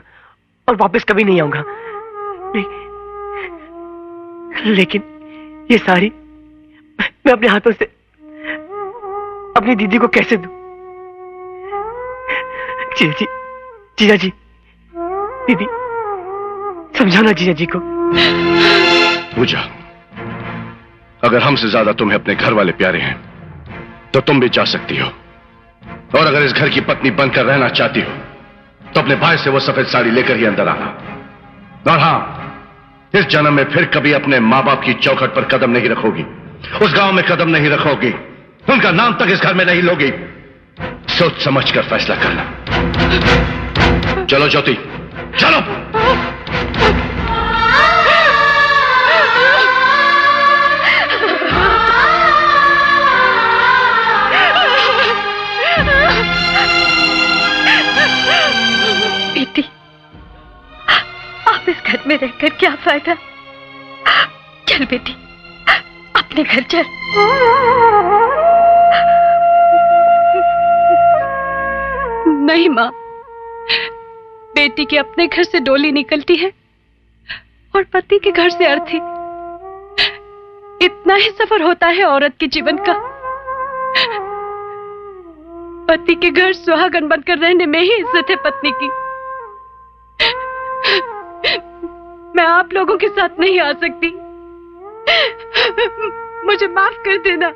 Speaker 9: और वापस कभी नहीं आऊंगा। लेकिन ये साड़ी मैं अपने हाथों से अपनी दीदी को कैसे दूं? जीजा जी, दीदी समझाना जीजा जी को।
Speaker 16: पूजा, अगर हमसे ज्यादा तुम्हें अपने घर वाले प्यारे हैं तो तुम भी जा सकती हो, और अगर इस घर की पत्नी बनकर रहना चाहती हो तो अपने भाई से वो सफेद साड़ी लेकर ही अंदर आना। और हां, इस जन्म में फिर कभी अपने मां बाप की चौखट पर कदम नहीं रखोगी, उस गांव में कदम नहीं रखोगी, उनका नाम तक इस घर में नहीं लोगी। सोच समझ कर फैसला करना। चलो ज्योति, चलो।
Speaker 3: बेटी, आप इस घर में रहकर क्या फायदा? चल बेटी, अपने घर चल। नहीं माँ, बेटी के अपने घर से डोली निकलती है और पति के घर से अर्थी। इतना ही सफर होता है औरत के जीवन का। पति के घर सुहागन बनकर रहने में ही इज्जत है पत्नी की। मैं आप लोगों के साथ नहीं आ सकती, मुझे माफ कर देना।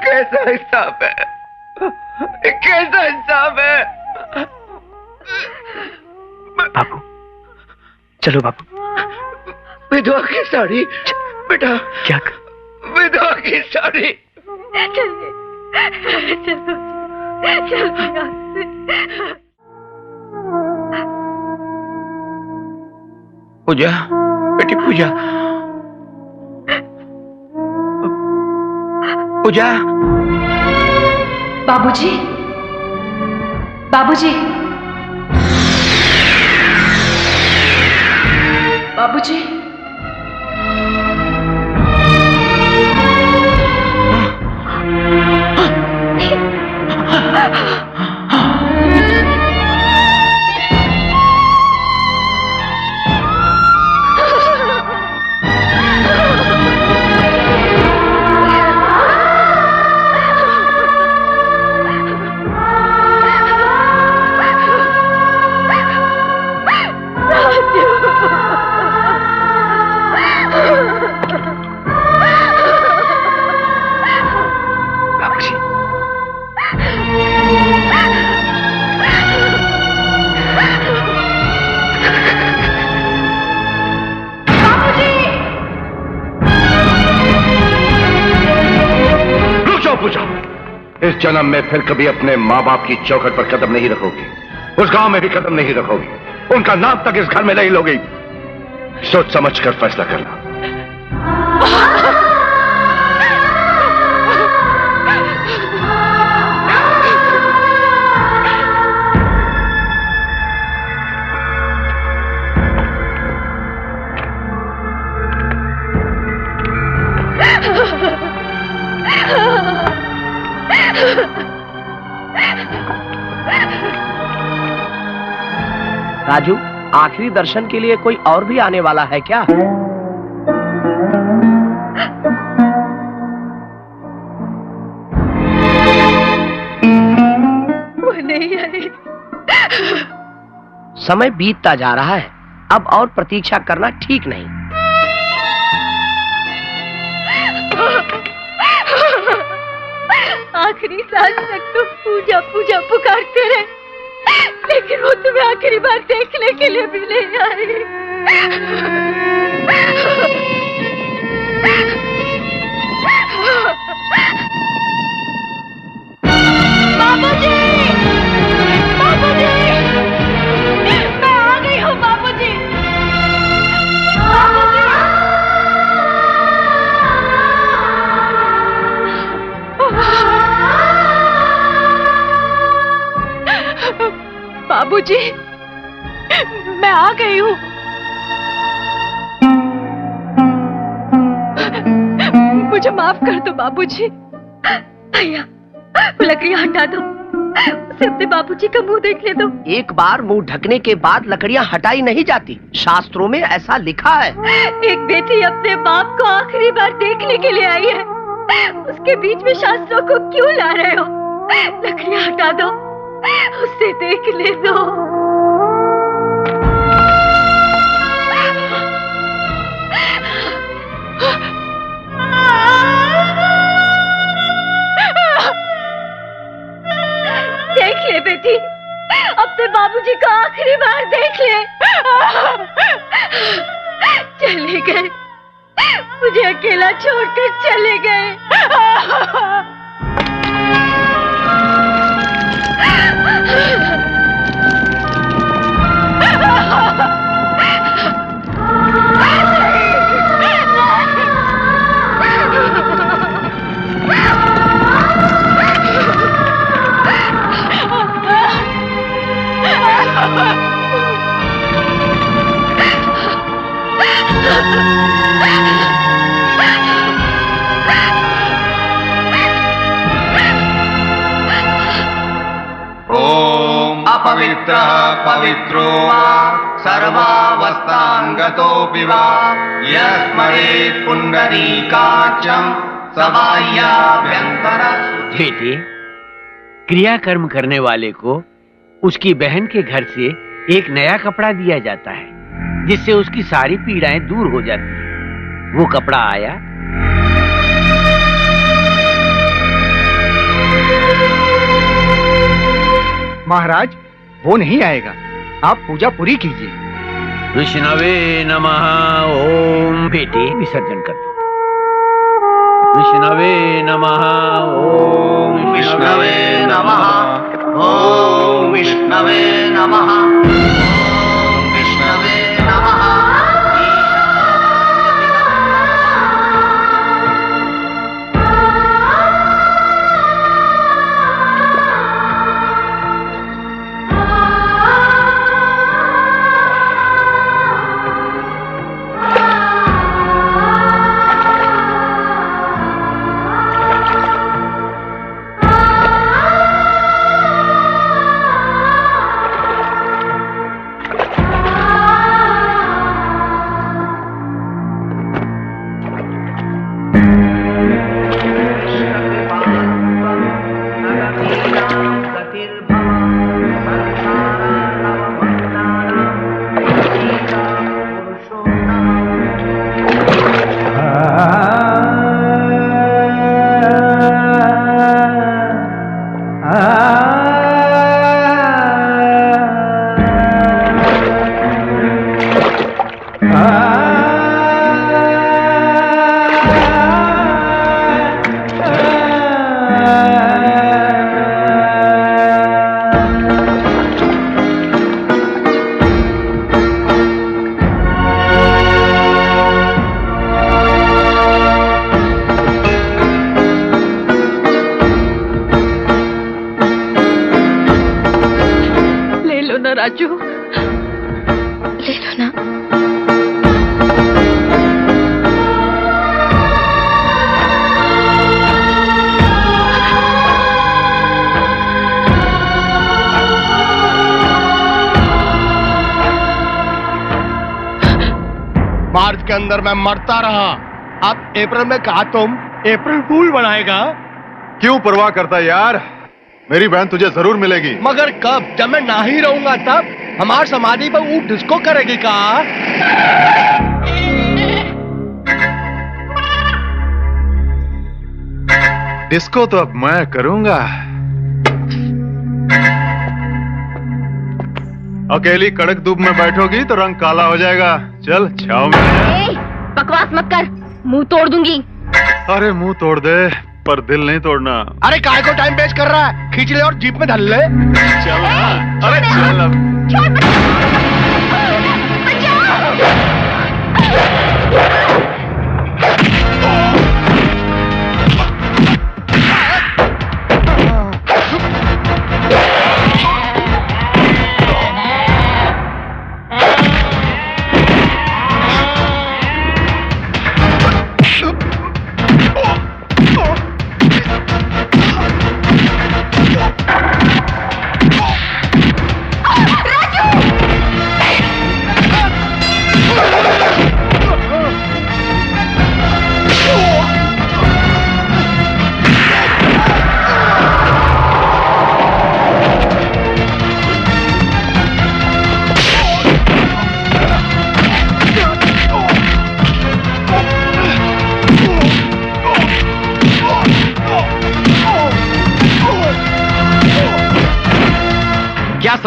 Speaker 5: कैसा हिसाब है, कैसा हिसाब है?
Speaker 9: बापू, चलो बापू।
Speaker 5: विधवा की साड़ी बेटा।
Speaker 9: क्या?
Speaker 5: विधवा की साड़ी। पूजा, बेटी पूजा, पूजा।
Speaker 3: बाबूजी, बाबूजी, बाबूजी।
Speaker 16: इस जन्म में फिर कभी अपने माँ बाप की चौखट पर कदम नहीं रखोगी, उस गांव में भी कदम नहीं रखोगी, उनका नाम तक इस घर में नहीं लोगी। सोच समझ कर फैसला करना।
Speaker 9: राजू, आखिरी दर्शन के लिए कोई और भी आने वाला है क्या?
Speaker 3: वो नहीं आई।
Speaker 9: समय बीतता जा रहा है, अब और प्रतीक्षा करना ठीक नहीं।
Speaker 3: आखिरी सांस तक तो पूजा पूजा पुकारते रहे, लेकिन वो तुम्हें आखिरी बार देखने के लिए भी नहीं आई। बाबूजी, बाबूजी, मैं आ गई हूँ बाबूजी। बाबूजी,
Speaker 13: बाबूजी, मैं आ गई हूँ। मुझे माफ कर दो बाबूजी।
Speaker 3: भैया, वो लकड़ियाँ हटा दो, उसे अपने बाबूजी का मुंह देखने दो।
Speaker 11: एक बार मुंह ढकने के बाद लकड़ियाँ हटाई नहीं जाती, शास्त्रों में ऐसा लिखा है।
Speaker 3: एक बेटी अपने बाप को आखिरी बार देखने के लिए आई है, उसके बीच में शास्त्रों को क्यों ला रहे हो? लकड़ियाँ हटा दो, उसे देखने दो। देख ले बेटी, अपने बाबूजी को आखिरी बार देख ले। चले गए, मुझे अकेला छोड़कर चले गए।
Speaker 17: ओम अपवित्रः पवित्रो वा सर्वावस्थांगतोऽपि वा यस्मरेत् पुंडरीकाक्षं सबाह्याभ्यंतर।
Speaker 10: बेटी, क्रियाकर्म करने वाले को उसकी बहन के घर से एक नया कपड़ा दिया जाता है, जिससे उसकी सारी पीड़ाएं दूर हो जाती हैं। वो कपड़ा आया?
Speaker 6: महाराज, वो नहीं आएगा, आप पूजा पूरी कीजिए।
Speaker 10: विष्णवे नमः। ओम। बेटी, विसर्जन कर दो। विष्णवे नमः। ओम
Speaker 17: विष्णवे नमः। ओम विष्णवे नमः। ओम विष्णवे नमः।
Speaker 13: राजू,
Speaker 2: ले लो ना।
Speaker 11: मार्च के अंदर मैं मरता रहा, अब अप्रैल में कहा तुम अप्रैल फूल बनाएगा।
Speaker 1: क्यों परवाह करता यार, मेरी बहन तुझे जरूर मिलेगी।
Speaker 11: मगर कब? जब मैं ना ही रहूंगा तब? हमार समाधि पर ऊप डिस्को करेगी का?
Speaker 1: डिस्को तो अब मैं करूंगा। अकेली कड़क धूप में बैठोगी तो रंग काला हो जाएगा। चल छाव में।
Speaker 2: बकवास मत कर, मुंह तोड़ दूंगी।
Speaker 1: अरे मुंह तोड़ दे, पर दिल नहीं तोड़ना।
Speaker 11: अरे काय को टाइम वेस्ट कर रहा है, खींच ले और जीप में धल ले।
Speaker 1: चल अरे चल अब।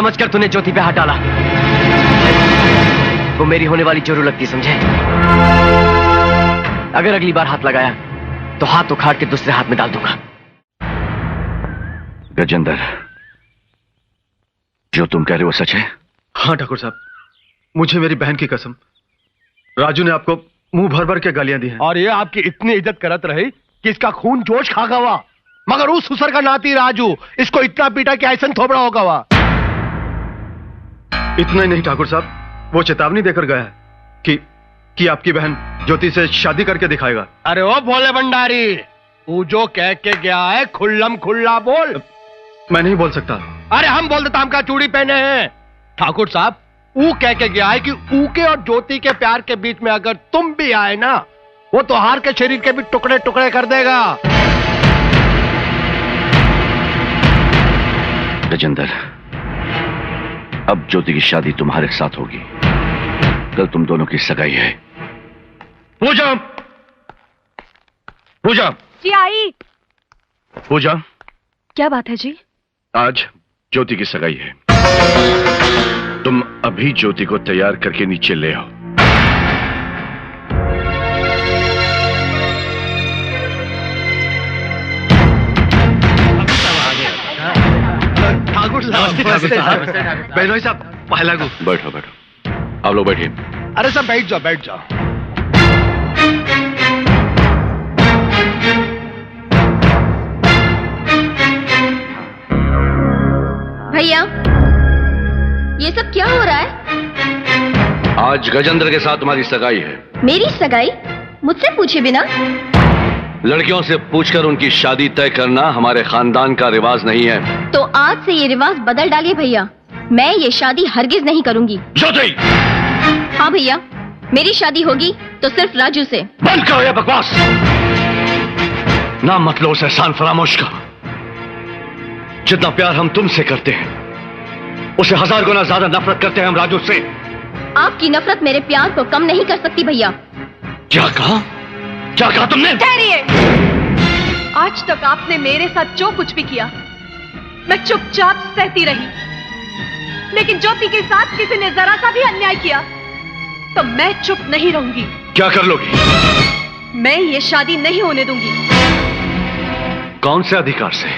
Speaker 9: समझकर तूने ज्योति पे हाथ डाला। वो मेरी होने वाली जरूर लगती, समझे? अगर अगली बार हाथ लगाया तो हाथ उखाड़ के दूसरे हाथ में डाल दूंगा।
Speaker 7: गजेंद्र, जो तुम कह रहे हो सच है?
Speaker 1: हाँ ठाकुर साहब, मुझे मेरी बहन की कसम, राजू ने आपको मुंह भर भर के गालियां दी हैं।
Speaker 11: और ये आपकी इतनी इज्जत करत रही कि इसका खून जोश खा गवा, मगर उस सुसर का नाती राजू इसको इतना पीटा कि ऐसा थोबड़ा होगा। वा
Speaker 1: इतना ही नहीं ठाकुर साहब, वो चेतावनी देकर गया है कि आपकी बहन ज्योति से शादी करके दिखाएगा।
Speaker 11: अरे ओ भोले भंडारी, तू जो कह के गया है खुल्लम खुल्ला बोल।
Speaker 1: मैं नहीं बोल सकता।
Speaker 11: अरे हम बोल देता, हम का चूड़ी पहने हैं। ठाकुर साहब, ऊ कह के गया है कि ऊ के और ज्योति के प्यार के बीच में अगर तुम भी आए ना, वो तो हार के शरीर के भी टुकड़े टुकड़े कर देगा।
Speaker 7: गजेंद्र, अब ज्योति की शादी तुम्हारे साथ होगी। कल तुम दोनों की सगाई है।
Speaker 16: पूजा, पूजा,
Speaker 3: जी आई।
Speaker 16: पूजा,
Speaker 3: क्या बात है जी?
Speaker 16: आज ज्योति की सगाई है। तुम अभी ज्योति को तैयार करके नीचे ले आओ।
Speaker 1: ठाकुर साहब, बहनोई साहब, पहला गु।
Speaker 7: बैठो बैठो, आप लोग बैठिए।
Speaker 11: अरे सब बैठ जाओ, बैठ जाओ।
Speaker 2: भैया, ये सब क्या हो रहा है?
Speaker 7: आज गजेंद्र के साथ तुम्हारी सगाई है।
Speaker 2: मेरी सगाई? मुझसे पूछे बिना?
Speaker 7: लड़कियों से पूछकर उनकी शादी तय करना हमारे खानदान का रिवाज नहीं है।
Speaker 2: तो आज से ये रिवाज बदल डालिए भैया। मैं ये शादी हरगिज नहीं करूंगी।
Speaker 7: ज्योति!
Speaker 2: हाँ भैया, मेरी शादी होगी तो सिर्फ राजू से।
Speaker 7: बंद करो ये बकवास। नाम मत लो उस एहसान फरामोश का। जितना प्यार हम तुमसे करते हैं, उसे 1000 गुना ज्यादा नफरत करते हैं हम राजू से।
Speaker 2: आपकी नफरत मेरे प्यार को कम नहीं कर सकती भैया।
Speaker 7: क्या कहा? क्या कहा तुमने?
Speaker 3: ठहरिए। आज तक आपने मेरे साथ जो कुछ भी किया, मैं चुपचाप सहती रही। लेकिन ज्योति के साथ किसी ने जरा सा भी अन्याय किया तो मैं चुप नहीं रहूंगी।
Speaker 7: क्या कर लोगी?
Speaker 3: मैं ये शादी नहीं होने दूंगी।
Speaker 7: कौन से अधिकार से?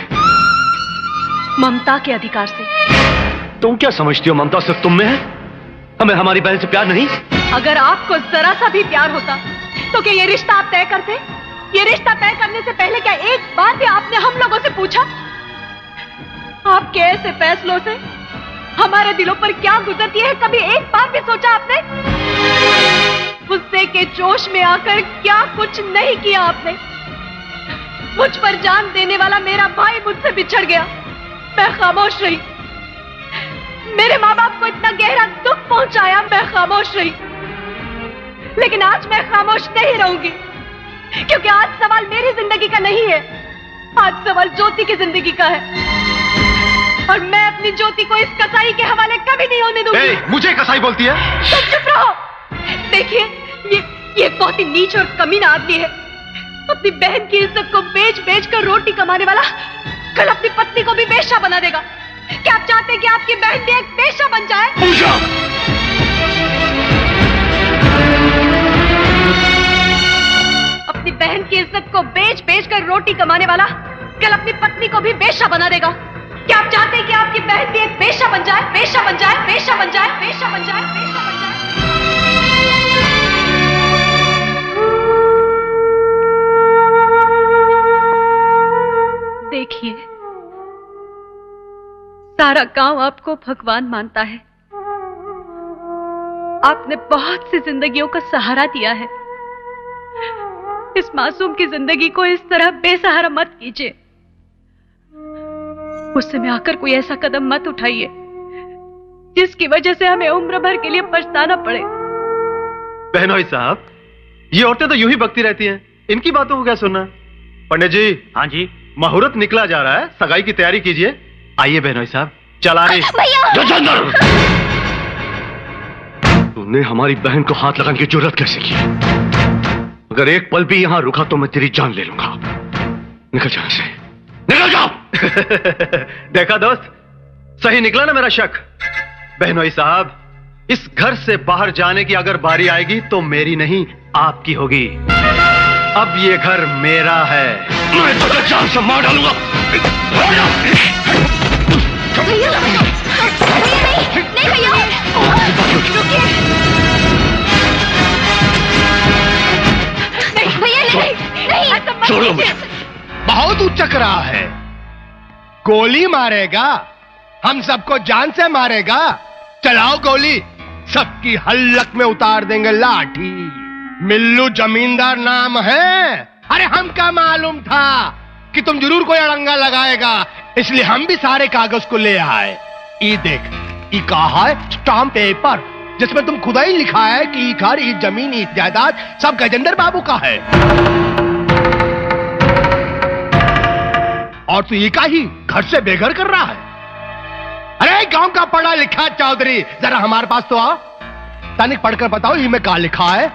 Speaker 3: ममता के अधिकार से।
Speaker 7: तुम क्या समझती हो ममता सिर्फ तुम में है? हमें हमारी बहन से प्यार नहीं?
Speaker 3: अगर आपको जरा सा भी प्यार होता तो क्या ये रिश्ता आप तय करते? ये रिश्ता तय करने से पहले क्या एक बार भी आपने हम लोगों से पूछा? आपके ऐसे फैसलों से हमारे दिलों पर क्या गुजरती है, कभी एक बार भी सोचा आपने? गुस्से के जोश में आकर क्या कुछ नहीं किया आपने। मुझ पर जान देने वाला मेरा भाई मुझसे बिछड़ गया, मैं खामोश रही। मेरे माँ बाप को इतना गहरा दुख पहुंचाया, मैं खामोश रही। लेकिन आज मैं खामोश नहीं रहूंगी, क्योंकि आज सवाल मेरी जिंदगी का नहीं है, आज सवाल ज्योति की जिंदगी का है। और मैं अपनी ज्योति को इस कसाई के हवाले कभी नहीं होने दूंगी।
Speaker 1: मुझे कसाई बोलती है?
Speaker 3: तुम चुप रहो। देखिए, ये बहुत ही नीच और कमीना आदमी है। अपनी बहन की इज्जत को बेच बेच कर रोटी कमाने वाला कल अपनी पत्नी को भी बेश्या बना देगा। क्या आप चाहते हैं कि आपकी बहन भी एक बेश्या बन जाए? अपनी बहन की इज्जत को बेच बेच कर रोटी कमाने वाला कल अपनी पत्नी को भी बेश्या बना देगा। क्या आप चाहते हैं कि आपकी बहन भी एक बेश्या बन जाए? बेश्या बन जाए, बेश्या बन जाए, बेश्या बन जाए, बेश्या बन जाए। देखिए, सारा गांव आपको भगवान मानता है। आपने बहुत सी जिंदगियों का सहारा दिया है। इस मासूम की जिंदगी को इस तरह बेसहारा मत कीजिए। गुस्से में आकर कोई ऐसा कदम मत उठाइए जिसकी वजह से हमें उम्र भर के लिए पछताना पड़े।
Speaker 1: बहनोई साहब, ये औरतें तो यूं ही बकती रहती हैं, इनकी बातों को क्या सुनना? पंडित जी।
Speaker 8: हाँ जी।
Speaker 1: मुहूर्त निकला जा रहा है, सगाई की तैयारी कीजिए। आइए बहनोई साहब, चला रही।
Speaker 7: तूने हमारी बहन को हाथ लगाने की जरूरत कैसे की? अगर एक पल भी यहां रुका तो मैं तेरी जान ले लूंगा। निकल जा से, निकल जाओ।
Speaker 1: देखा दोस्त, सही निकला ना मेरा शक। बहनोई साहब, इस घर से बाहर जाने की अगर बारी आएगी तो मेरी नहीं आपकी होगी। अब ये घर मेरा है। मैं तुझे जान से मार डालूंगा।
Speaker 2: भैया नहीं भैया, रुकिए। नहीं भैया नहीं,
Speaker 11: छोड़ो मुझे। बहुत उचक रहा है। गोली मारेगा, हम सबको जान से मारेगा। चलाओ गोली, सबकी हल्लक में उतार देंगे लाठी। मिल्लू जमींदार नाम है। अरे हमका मालूम था कि तुम जरूर कोई अड़ंगा लगाएगा, इसलिए हम भी सारे कागज को ले आए। ये देख, ये कहा है स्टाम्प पेपर, जिसमें तुम खुदा ही लिखा है कि ये घर, ये जमीन, ये जायदाद सब गजेंद्र बाबू का है। और तू ये का ही घर से बेघर कर रहा है। अरे गांव का पढ़ा लिखा चौधरी, जरा हमारे पास तो आओ। तनिक पढ़कर बताओ ये में क्या लिखा है।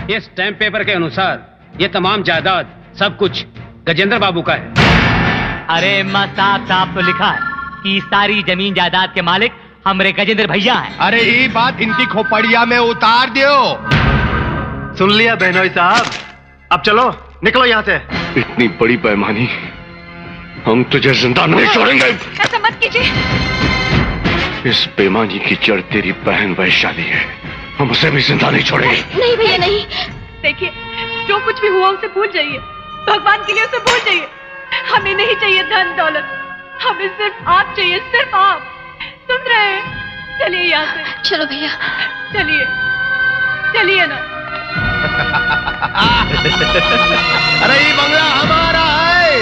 Speaker 15: इस स्टैम्प पेपर के अनुसार ये तमाम जायदाद सब कुछ गजेंद्र बाबू का है।
Speaker 8: अरे साफ साफ तो लिखा है कि सारी जमीन जायदाद के मालिक हमरे गजेंद्र भैया हैं।
Speaker 11: अरे ये बात इनकी खोपड़िया में उतार दियो।
Speaker 1: सुन लिया बहनोई साहब, अब चलो निकलो यहाँ से।
Speaker 16: इतनी बड़ी बेईमानी हम तुझे जिंदा नहीं छोड़ेंगे।
Speaker 3: ऐसा मत कीजिए।
Speaker 16: इस बेईमानी की जड़ तेरी बहन वैशाली है, हम उसे भी जिंदा नहीं छोड़ेंगे।
Speaker 2: नहीं भैया नहीं।
Speaker 3: देखिए, जो कुछ भी हुआ उसे भूल जाइए। भगवान के लिए उसे भूल जाइए। हमें नहीं चाहिए धन दौलत, हमें सिर्फ आप चाहिए, सिर्फ आप। सुन रहे हैं? चलिए यहाँ से।
Speaker 2: चलो भैया,
Speaker 3: चलिए चलिए ना।
Speaker 11: अरे ये बंगला हमारा है।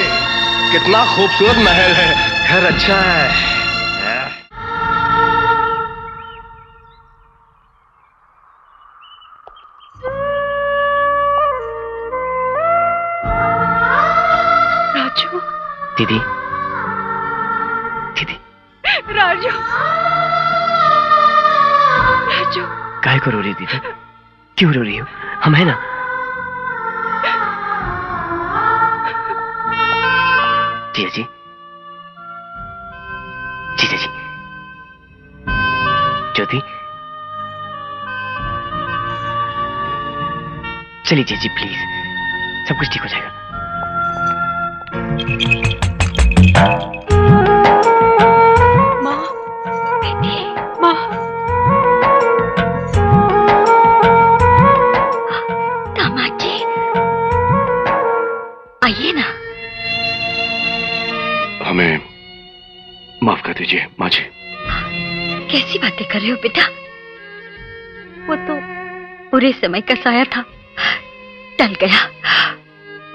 Speaker 11: कितना खूबसूरत महल है, घर अच्छा है।
Speaker 3: राजू,
Speaker 9: दीदी, दीदी,
Speaker 3: राजू, राजू,
Speaker 9: काहे को रो रही दीदी? क्यों रो रही हो? हम है ना। जीजा जी, जीजा जी, ज्योति, चलिए जीजा जी प्लीज, सब कुछ ठीक हो जाएगा।
Speaker 3: माँ, बेटी, माँ,
Speaker 2: दामाद जी आइए ना।
Speaker 16: हमें माफ कर दीजिए माँ जी।
Speaker 2: कैसी बातें कर रहे हो बेटा? वो तो बुरे समय का साया था, टल गया।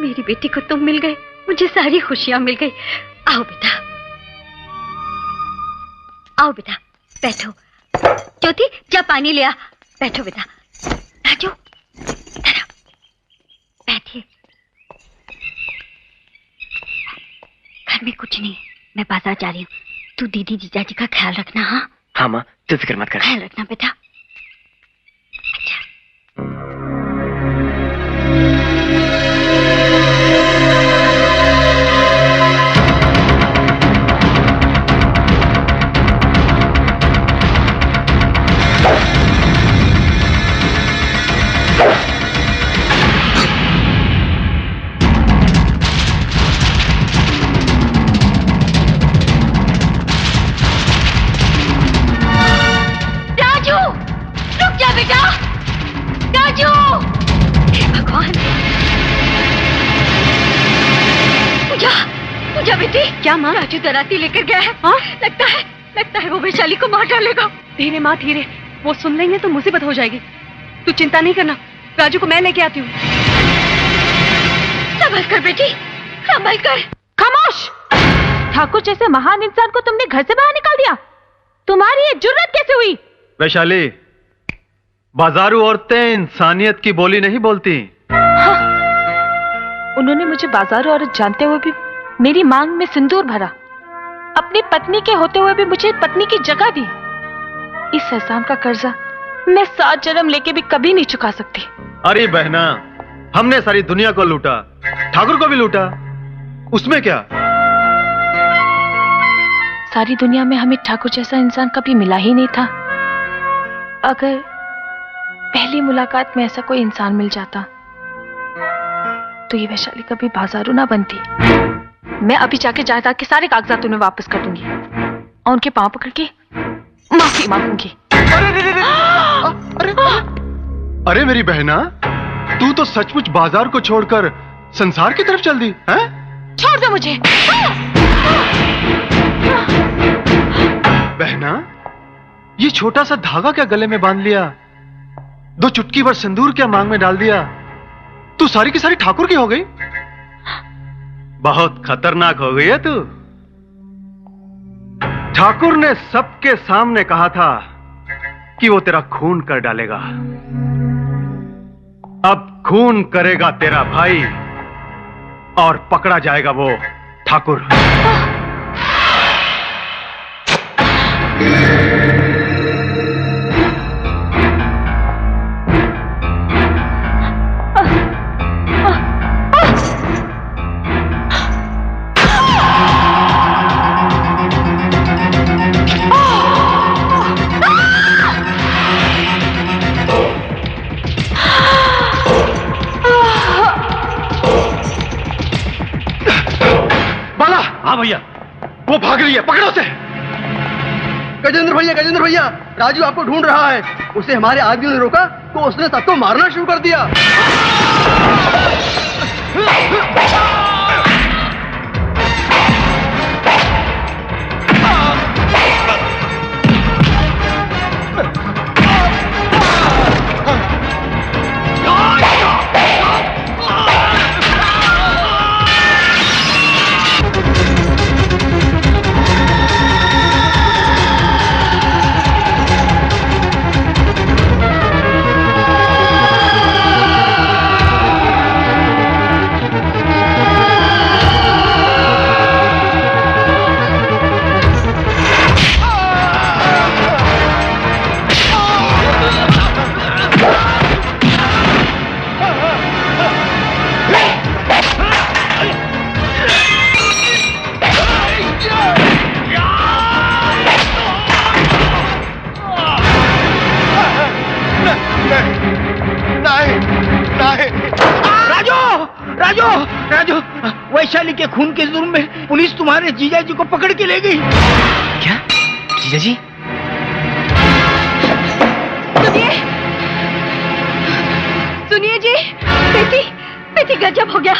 Speaker 2: मेरी बेटी को तुम मिल गए, मुझे सारी खुशियां मिल गई। आओ बेटा, आओ बेटा, बैठो। ज्योति, जा पानी ले आ। बैठो बेटा। राजू, इधर आओ, बैठिए। घर में कुछ नहीं, मैं बाजार जा रही हूँ। तू दीदी जीजा जी का ख्याल रखना। हाँ
Speaker 9: हाँ माँ, तू फिक्र मत कर।
Speaker 2: ख्याल रखना बेटा। क्या माँ? राजू दराती लेकर गया है। हाँ? लगता है वो वैशाली को मार डालेगा।
Speaker 3: धीरे माँ धीरे, वो सुन लेंगे तो मुसीबत हो जाएगी। तू चिंता नहीं करना, राजू को मैं लेके आती हूँ।
Speaker 2: संभल कर बेटी, संभल कर।
Speaker 13: खामोश! ठाकुर जैसे महान इंसान को तुमने घर से बाहर निकाल दिया। तुम्हारी ये जुर्रत कैसे हुई?
Speaker 1: वैशाली, बाजारू औरतें इंसानियत की बोली नहीं बोलती।
Speaker 13: हाँ। उन्होंने मुझे बाजारू औरत जानते हुए भी मेरी मांग में सिंदूर भरा। अपनी पत्नी के होते हुए भी मुझे पत्नी की जगह दी। इस एहसान का कर्जा मैं 7 जन्म लेके भी कभी नहीं चुका सकती।
Speaker 1: अरे बहना, हमने सारी दुनिया को लूटा, ठाकुर को भी लूटा, उसमें क्या?
Speaker 13: सारी दुनिया में हमें ठाकुर जैसा इंसान कभी मिला ही नहीं था। अगर पहली मुलाकात में ऐसा कोई इंसान मिल जाता तो ये वैशाली कभी बाजारू ना बनती। मैं अभी जाके जायदाद के सारे कागजात उन्हें वापस कर दूंगी और उनके पांव पकड़ के माफी मांगूंगी।
Speaker 1: अरे मेरी बहना, तू तो सचमुच बाजार को छोड़कर संसार की तरफ चल दी है?
Speaker 13: छोड़ दो मुझे।
Speaker 1: बहना, ये छोटा सा धागा क्या गले में बांध लिया? 2 चुटकी भर सिंदूर क्या मांग में डाल दिया? तू सारी की सारी ठाकुर की हो गई। बहुत खतरनाक हो गई है तू। ठाकुर ने सबके सामने कहा था कि वो तेरा खून कर डालेगा। अब खून करेगा तेरा भाई और पकड़ा जाएगा वो ठाकुर।
Speaker 15: हाँ भैया,
Speaker 1: वो भाग रही है, पकड़ो उसे।
Speaker 18: गजेंद्र भैया, राजू आपको ढूंढ रहा है। उसे हमारे आदमियों ने रोका तो उसने सबको मारना शुरू कर दिया।
Speaker 6: राजू, वैशाली के खून के जुर्म में पुलिस तुम्हारे जीजा जी को पकड़ के ले गई।
Speaker 9: क्या? जीजा जी?
Speaker 3: सुनिए जी, बेटी गजब हो गया।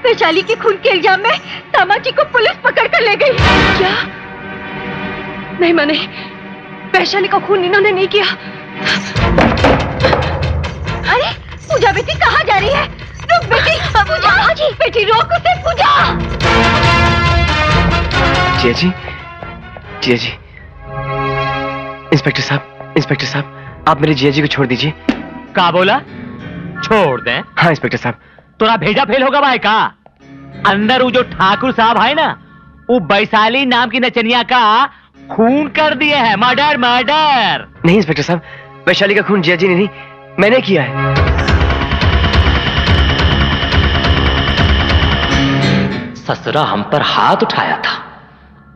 Speaker 3: वैशाली के खून के इल्जाम में दामाजी को पुलिस पकड़ कर ले गई। क्या? नहीं माने, वैशाली का खून इन्होंने नहीं किया। अरे पूजा बेटी कहाँ जा रही है? रुक बेटी, पूजा जी, बेटी रोक उसे, पूजा।
Speaker 9: जिया जी, इंस्पेक्टर साहब, आप मेरे जिया जी को छोड़ दीजिए।
Speaker 8: क्या बोला? छोड़ दे?
Speaker 9: हाँ इंस्पेक्टर साहब।
Speaker 8: तोरा भेजा फेल होगा भाई का? अंदर वो जो ठाकुर साहब है ना, वो वैशाली नाम की नचनिया का खून कर दिए है। मर्डर।
Speaker 9: नहीं इंस्पेक्टर साहब, वैशाली का खून जिया जी ने नहीं, मैंने किया है।
Speaker 8: ससुरा हम पर हाथ उठाया था,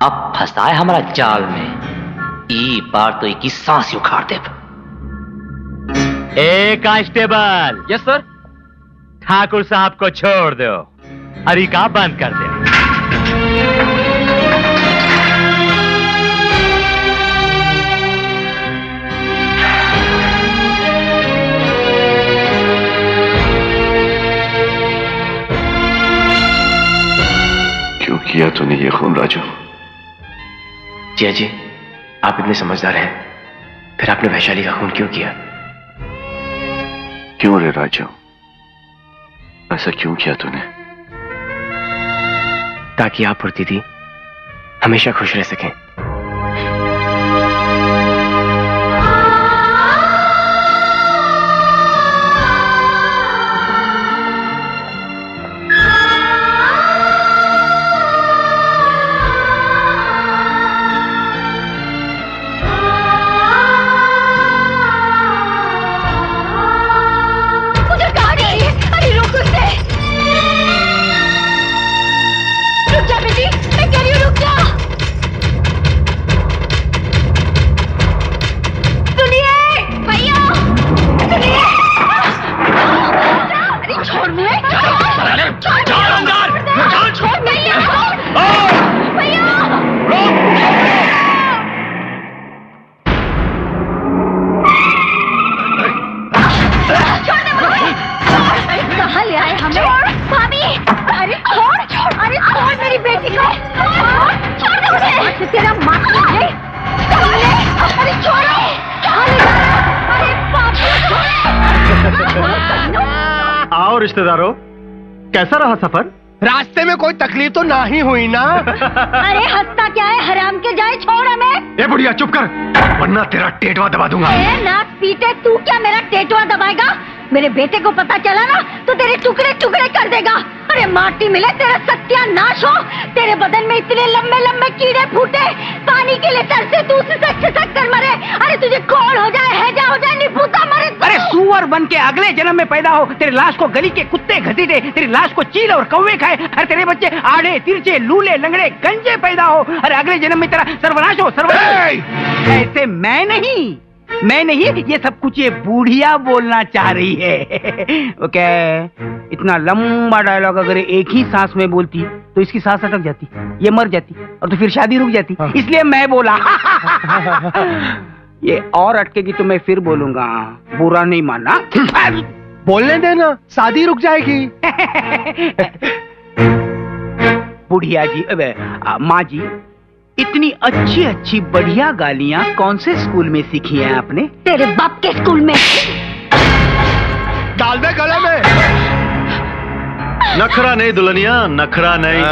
Speaker 8: अब फंसाए हमारा जाल में। ई बार तो एक ही सांस उखाड़ दे। ए कांस्टेबल।
Speaker 12: Yes sir.
Speaker 8: ठाकुर साहब को छोड़ दो, अरिका बंद कर दो।
Speaker 16: क्यों किया तूने ये खून राजू?
Speaker 9: जिया जी, आप इतने समझदार हैं, फिर आपने वैशाली का खून क्यों किया?
Speaker 16: क्यों रे राजू, ऐसा क्यों किया तूने?
Speaker 9: ताकि आप और दीदी हमेशा खुश रह सकें।
Speaker 1: आओ रिश्तेदारों, कैसा रहा सफर?
Speaker 11: रास्ते में कोई तकलीफ तो ना ही हुई ना?
Speaker 4: अरे हंसता क्या है, हराम के जाए, छोड़ हमें।
Speaker 1: ए बुढ़िया चुप कर, वरना तेरा टेटवा दबा दूंगा।
Speaker 4: नाक पीटे, तू क्या मेरा टेटवा दबाएगा? मेरे बेटे को पता चला ना तो तेरे टुकड़े टुकड़े कर देगा। अरे माटी मिले तेरा सत्यानाश हो। तेरे बदन में इतने लंबे लंबे कीड़े फूटे, पानी के लिए तरसे तू खिसक कर मरे। अरे तुझे खोल हो जाए, हैजा हो जाए, निपुता मरे।
Speaker 6: अरे सुअर बन के अगले जन्म में पैदा हो, तेरे लाश को गली के कुत्ते घसीटे, तेरी लाश को चील और कौवे खाए। अरे तेरे बच्चे आड़े तिरछे लूले लंगड़े गंजे पैदा हो। अरे अगले जन्म में तेरा सर्वनाश हो, सर्वनाश। ऐसे मैं नहीं, ये सब कुछ ये बूढ़िया बोलना चाह रही है। ओके, इतना लंबा डायलॉग अगर एक ही सांस में बोलती तो इसकी सांस अटक जाती, ये मर जाती और तो फिर शादी रुक जाती। इसलिए मैं बोला। ये और अटकेगी तो मैं फिर बोलूंगा, बुरा नहीं मानना।
Speaker 11: बोलने देना, शादी रुक जाएगी।
Speaker 6: बुढ़िया जी, माँ जी, इतनी अच्छी अच्छी बढ़िया गालियाँ कौन से स्कूल में सीखी हैं आपने?
Speaker 4: तेरे बाप के स्कूल में।
Speaker 11: डाल दे गले में।
Speaker 1: नखरा नहीं दुल्हनिया, नखरा नहीं।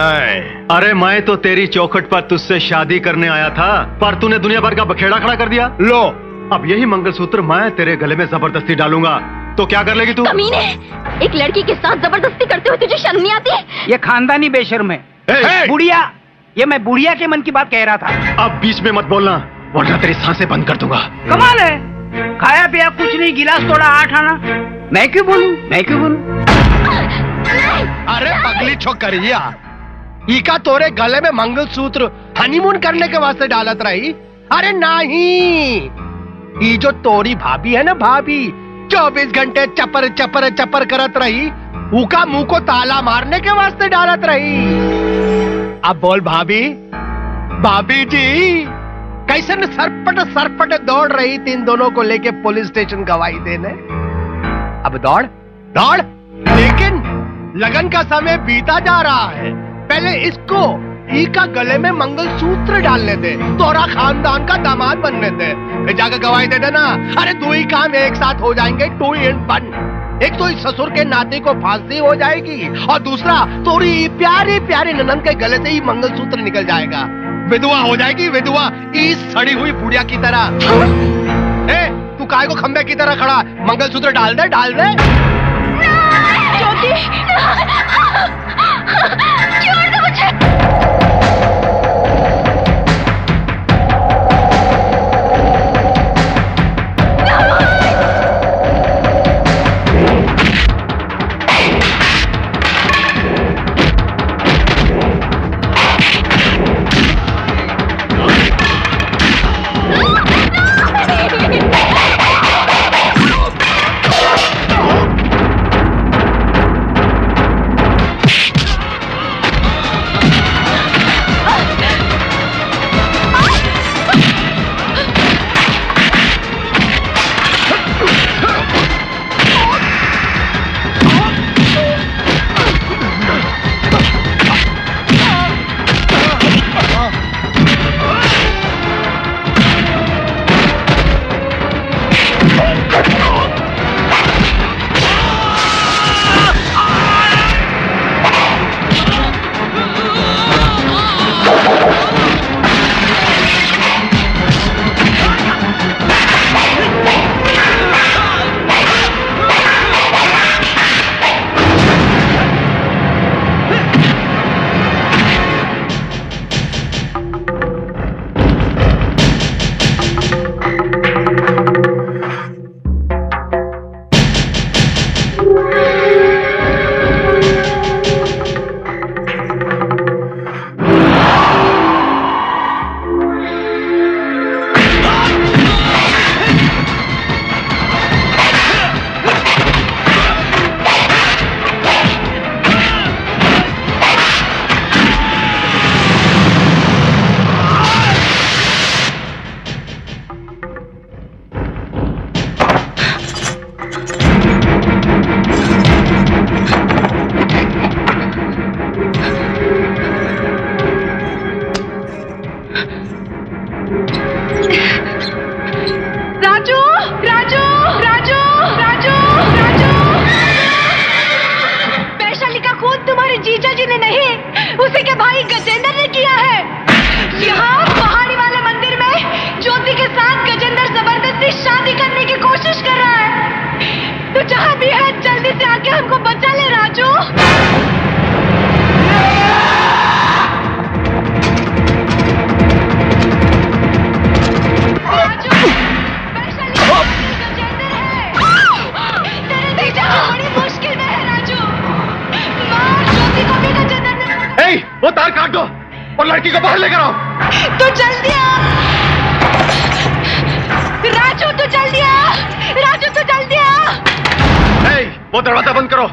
Speaker 1: अरे मैं तो तेरी चौखट पर तुझसे शादी करने आया था, पर तूने दुनिया भर का बखेड़ा खड़ा कर दिया। लो, अब यही मंगलसूत्र मैं तेरे गले में जबरदस्ती डालूंगा, तो क्या कर लेगी तू?
Speaker 2: कमीने, एक लड़की के साथ जबरदस्ती करते हुए तुझे शर्म नहीं आती?
Speaker 6: ये खानदानी बेशर्म है। बुढ़िया, ये मैं बुढ़िया के मन की बात कह रहा था।
Speaker 1: अब बीच में मत बोलना, वरना तेरी सांसें बंद कर दूंगा।
Speaker 6: कमाल है, खाया पिया कुछ नहीं, गिलास तोड़ा 8 आना। मैं क्यों बोलूं?
Speaker 11: अरे पगली छोकरिया, इका तोरे गले में मंगलसूत्र हनीमून करने के वास्ते डालत रही? अरे नहीं, ये जो तोरी भाभी है ना, भाभी 24 घंटे चपर चपर चपर करत रही, उका मुंह को ताला मारने के वास्ते डालत रही। अब बोल भाभी, भाभी जी कैसे न सरपट दौड़ रही थी इन दोनों को लेके पुलिस स्टेशन गवाही देने। अब दौड़, लेकिन लगन का समय बीता जा रहा है, पहले इसको का गले में मंगलसूत्र डालने दे, तोरा खानदान का दामाद बनने दे, फिर जाकर गवाही दे देना। अरे 2 ही काम एक साथ हो जाएंगे, 2 in 1। एक तो इस ससुर के नाते को फांसी हो जाएगी, और दूसरा तोरी प्यारी प्यारी ननद के गले से ही मंगलसूत्र निकल जाएगा। विधवा हो जाएगी, विधवा, इस सड़ी हुई बुढ़िया की तरह। तू काय को खंबे की तरह खड़ा, मंगलसूत्र डाल दे।
Speaker 2: ज्योति, छोड़ दो मुझे।
Speaker 3: उसी के भाई गजेंद्र ने किया है। यहाँ पहाड़ी वाले मंदिर में ज्योति के साथ गजेंद्र जबरदस्ती शादी करने की कोशिश कर रहा है। तू जहाँ भी है जल्दी से आके हमको बचा ले राजू।
Speaker 1: वो तार काट दो और लड़की को बाहर लेकर आओ।
Speaker 3: तू जल्दी आ राजू, तू जल्दी आ राजू, तू जल्दी आ।
Speaker 1: वो दरवाजा बंद करो।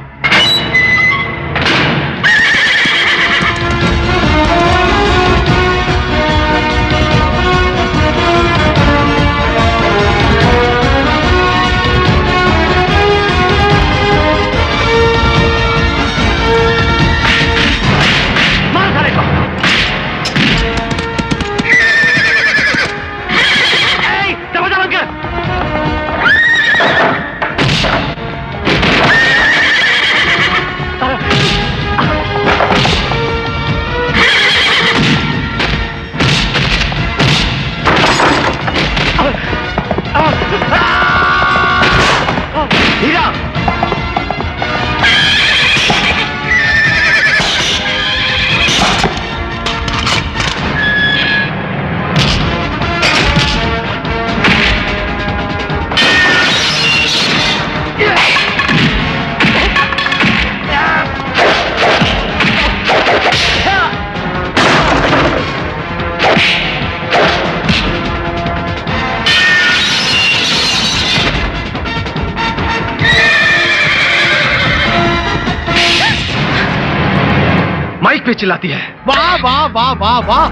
Speaker 1: पे चिल्लाती है।
Speaker 11: वाह वाह वाह वाह वाह,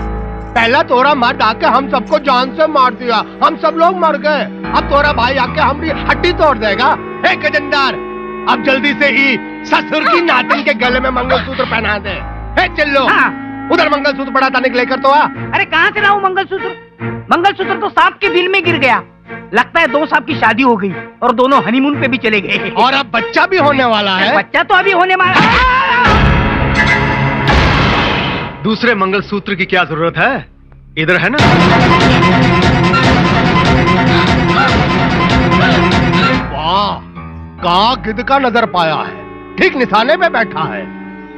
Speaker 11: पहला तोरा मर्द आके हम सबको जान से मार दिया, हम सब लोग मर गए। अब तोरा भाई आके हमारी हड्डी तोड़ देगा। हे गजेंद्र, अब जल्दी से ही ससुर की नातिन के गले में मंगलसूत्र पहना दे। हे चिल्लो, उधर मंगलसूत्र पड़ा था, लेकर तो आ।
Speaker 19: अरे कहाँ से लाऊं मंगलसूत्र? मंगलसूत्र तो सांप के बिल में गिर गया। लगता है 2 साहब की शादी हो गई और दोनों हनीमून पे भी चले गए।
Speaker 11: और अब बच्चा भी होने वाला है।
Speaker 19: बच्चा तो अभी होने वाला है।
Speaker 1: दूसरे मंगलसूत्र की क्या जरूरत है? इधर है ना।
Speaker 11: वाह, का गिद्ध का नजर पाया है, ठीक निशाने पे बैठा है।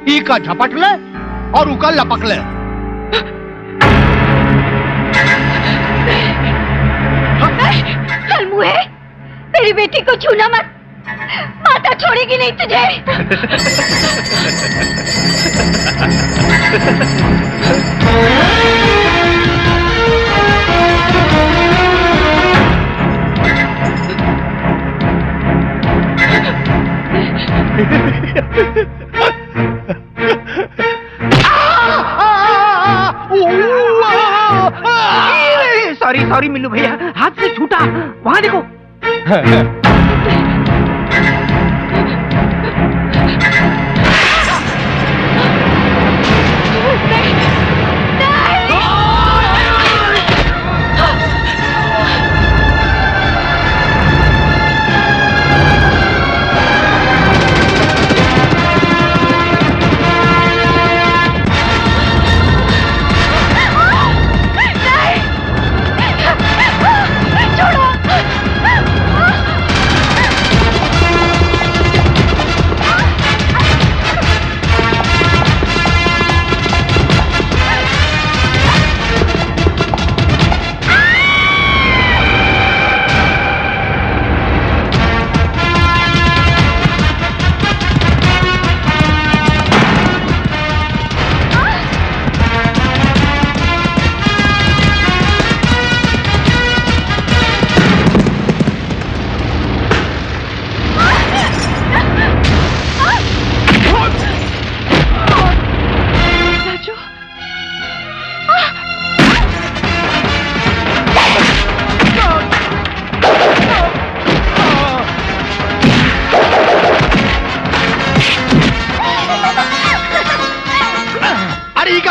Speaker 11: ई का झपट ले और ऊ का लपक ले।
Speaker 3: मुहे, मेरी बेटी को छूना मत, माता छोड़ेगी नहीं तुझे।
Speaker 19: सॉरी सॉरी मिल्लू भैया, हाथ से छूटा। वहां देखो।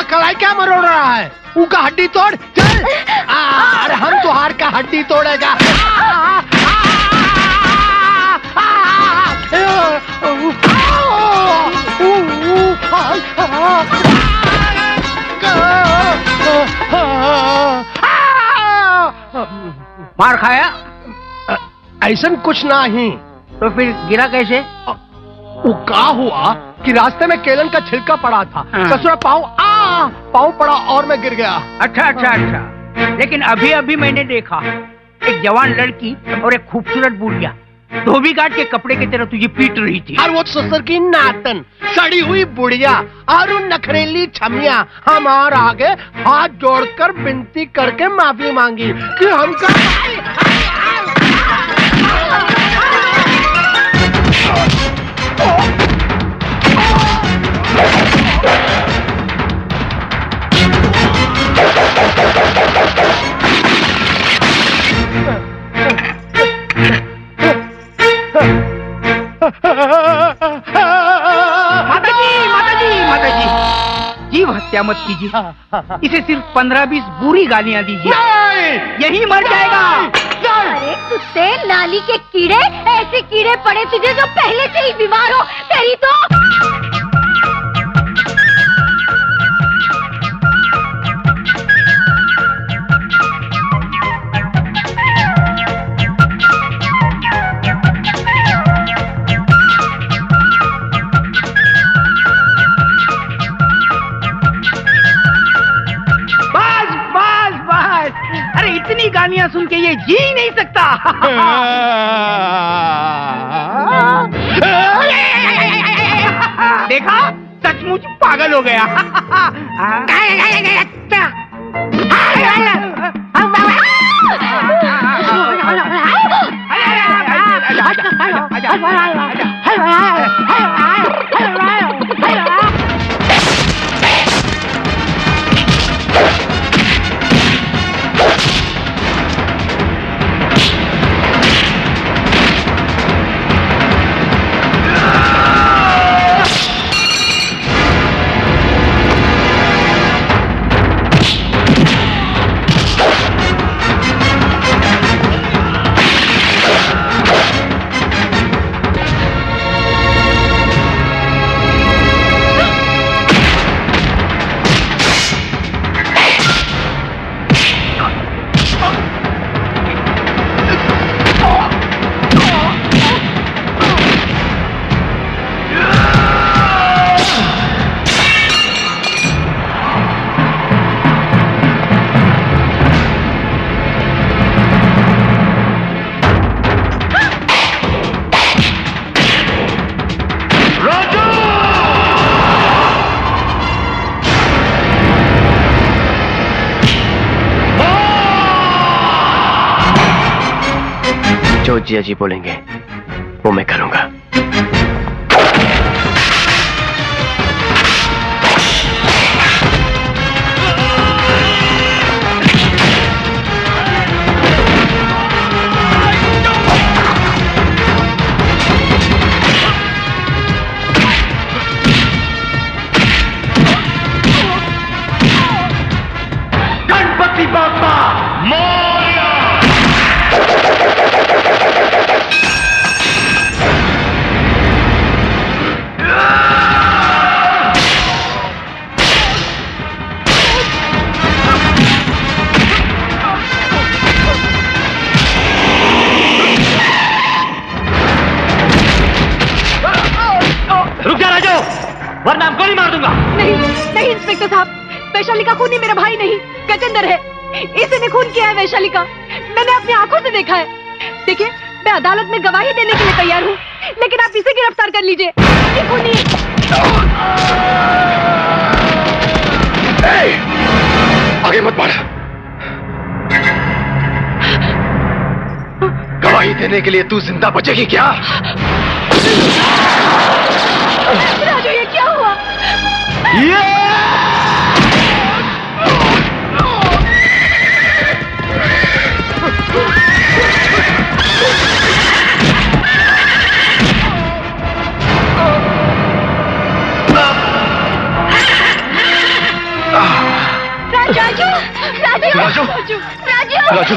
Speaker 11: कलाई क्या मरोड़ रहा है? उनका हड्डी तोड़, चल। अरे हम तुहार का हड्डी तोड़ेगा।
Speaker 19: मार खाया?
Speaker 11: ऐसा कुछ नहीं।
Speaker 19: तो फिर गिरा कैसे?
Speaker 11: वो का हुआ कि रास्ते में केलन का छिलका पड़ा था। ससुरा पाँव पड़ा और मैं गिर गया।
Speaker 19: अच्छा अच्छा अच्छा। लेकिन अभी अभी मैंने देखा एक जवान लड़की और एक खूबसूरत बुढ़िया धोबी घाट के कपड़े की तरह तुझे पीट रही थी।
Speaker 11: और वो ससुर की नातन, सड़ी हुई बुढ़िया और उन नखरेली छमिया हमारे आगे हाथ जोड़कर विनती करके माफी मांगी कि हमका
Speaker 19: माताजी, जीव हत्या मत कीजिए। इसे सिर्फ 15-20 बुरी गालियां दीजिए, यही मर जाएगा।
Speaker 4: अरे कुत्ते नाली के कीड़े, ऐसे कीड़े पड़े तुझे जो पहले से ही बीमार हो। तेरी तो
Speaker 19: इतनी गालियां सुन के ये जी नहीं सकता। देखा, सचमुच पागल हो गया।
Speaker 9: जो जिया जी बोलेंगे वो मैं करूंगा।
Speaker 17: गणपति बाप्पा मोरया।
Speaker 8: रुक जा राजू, वरना हम गोली मार दूंगा।
Speaker 3: नहीं नहीं इंस्पेक्टर साहब, वैशाली का खूनी मेरा भाई नहीं गजेंद्र है। इसी ने खून किया है वैशाली का, मैंने अपनी आंखों से देखा है। देखिए, मैं अदालत में गवाही देने के लिए तैयार हूँ, लेकिन आप इसे गिरफ्तार कर लीजिए। ये खूनी
Speaker 16: आगे मत बढ़। गवाही देने के लिए तू जिंदा बचेगी क्या?
Speaker 3: राजू, ये क्या हुआ?
Speaker 17: राजू, राजू, राजू, राजू,
Speaker 16: राजू,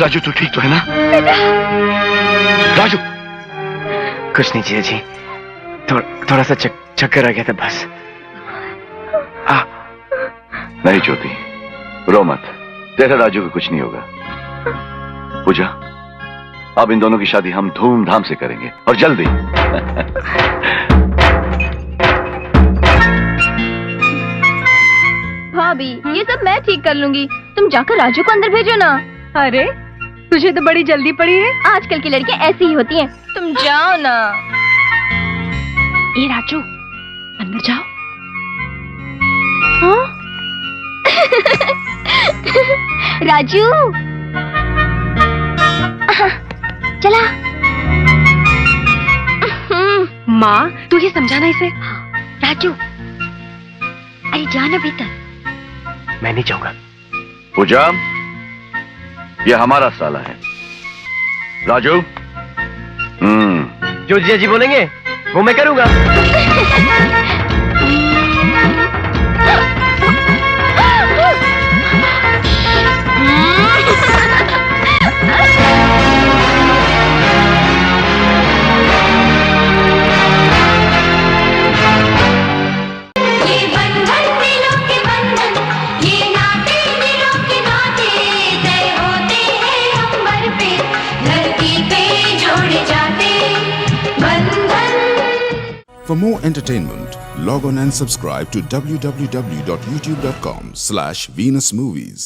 Speaker 16: राजू तू ठीक तो है ना? राजू,
Speaker 9: कुछ नहीं जिया जी, थोड़ा सा चक्कर आ गया था बस।
Speaker 7: नहीं ज्योति, रो मत, तेरा राजू को कुछ नहीं होगा। पूजा, अब इन दोनों की शादी हम धूमधाम से करेंगे और जल्दी।
Speaker 2: भाभी, ये सब मैं ठीक कर लूंगी। तुम जाकर राजू को अंदर भेजो ना।
Speaker 3: अरे तुझे तो बड़ी जल्दी पड़ी है।
Speaker 2: आजकल की लड़कियां ऐसी ही होती हैं। तुम जाओ ना।
Speaker 3: ये राजू, अंदर जाओ।
Speaker 2: हाँ? राजू, चला।
Speaker 3: माँ, तू ये समझाना इसे।
Speaker 2: राजू, अरे जाना भीतर।
Speaker 11: मैं नहीं जाऊंगा।
Speaker 7: पूजा, ये हमारा साला है। राजू,
Speaker 9: जो जिया जी बोलेंगे वो मैं करूंगा।
Speaker 20: For more entertainment, log on and subscribe to www.youtube.com/VenusMovies.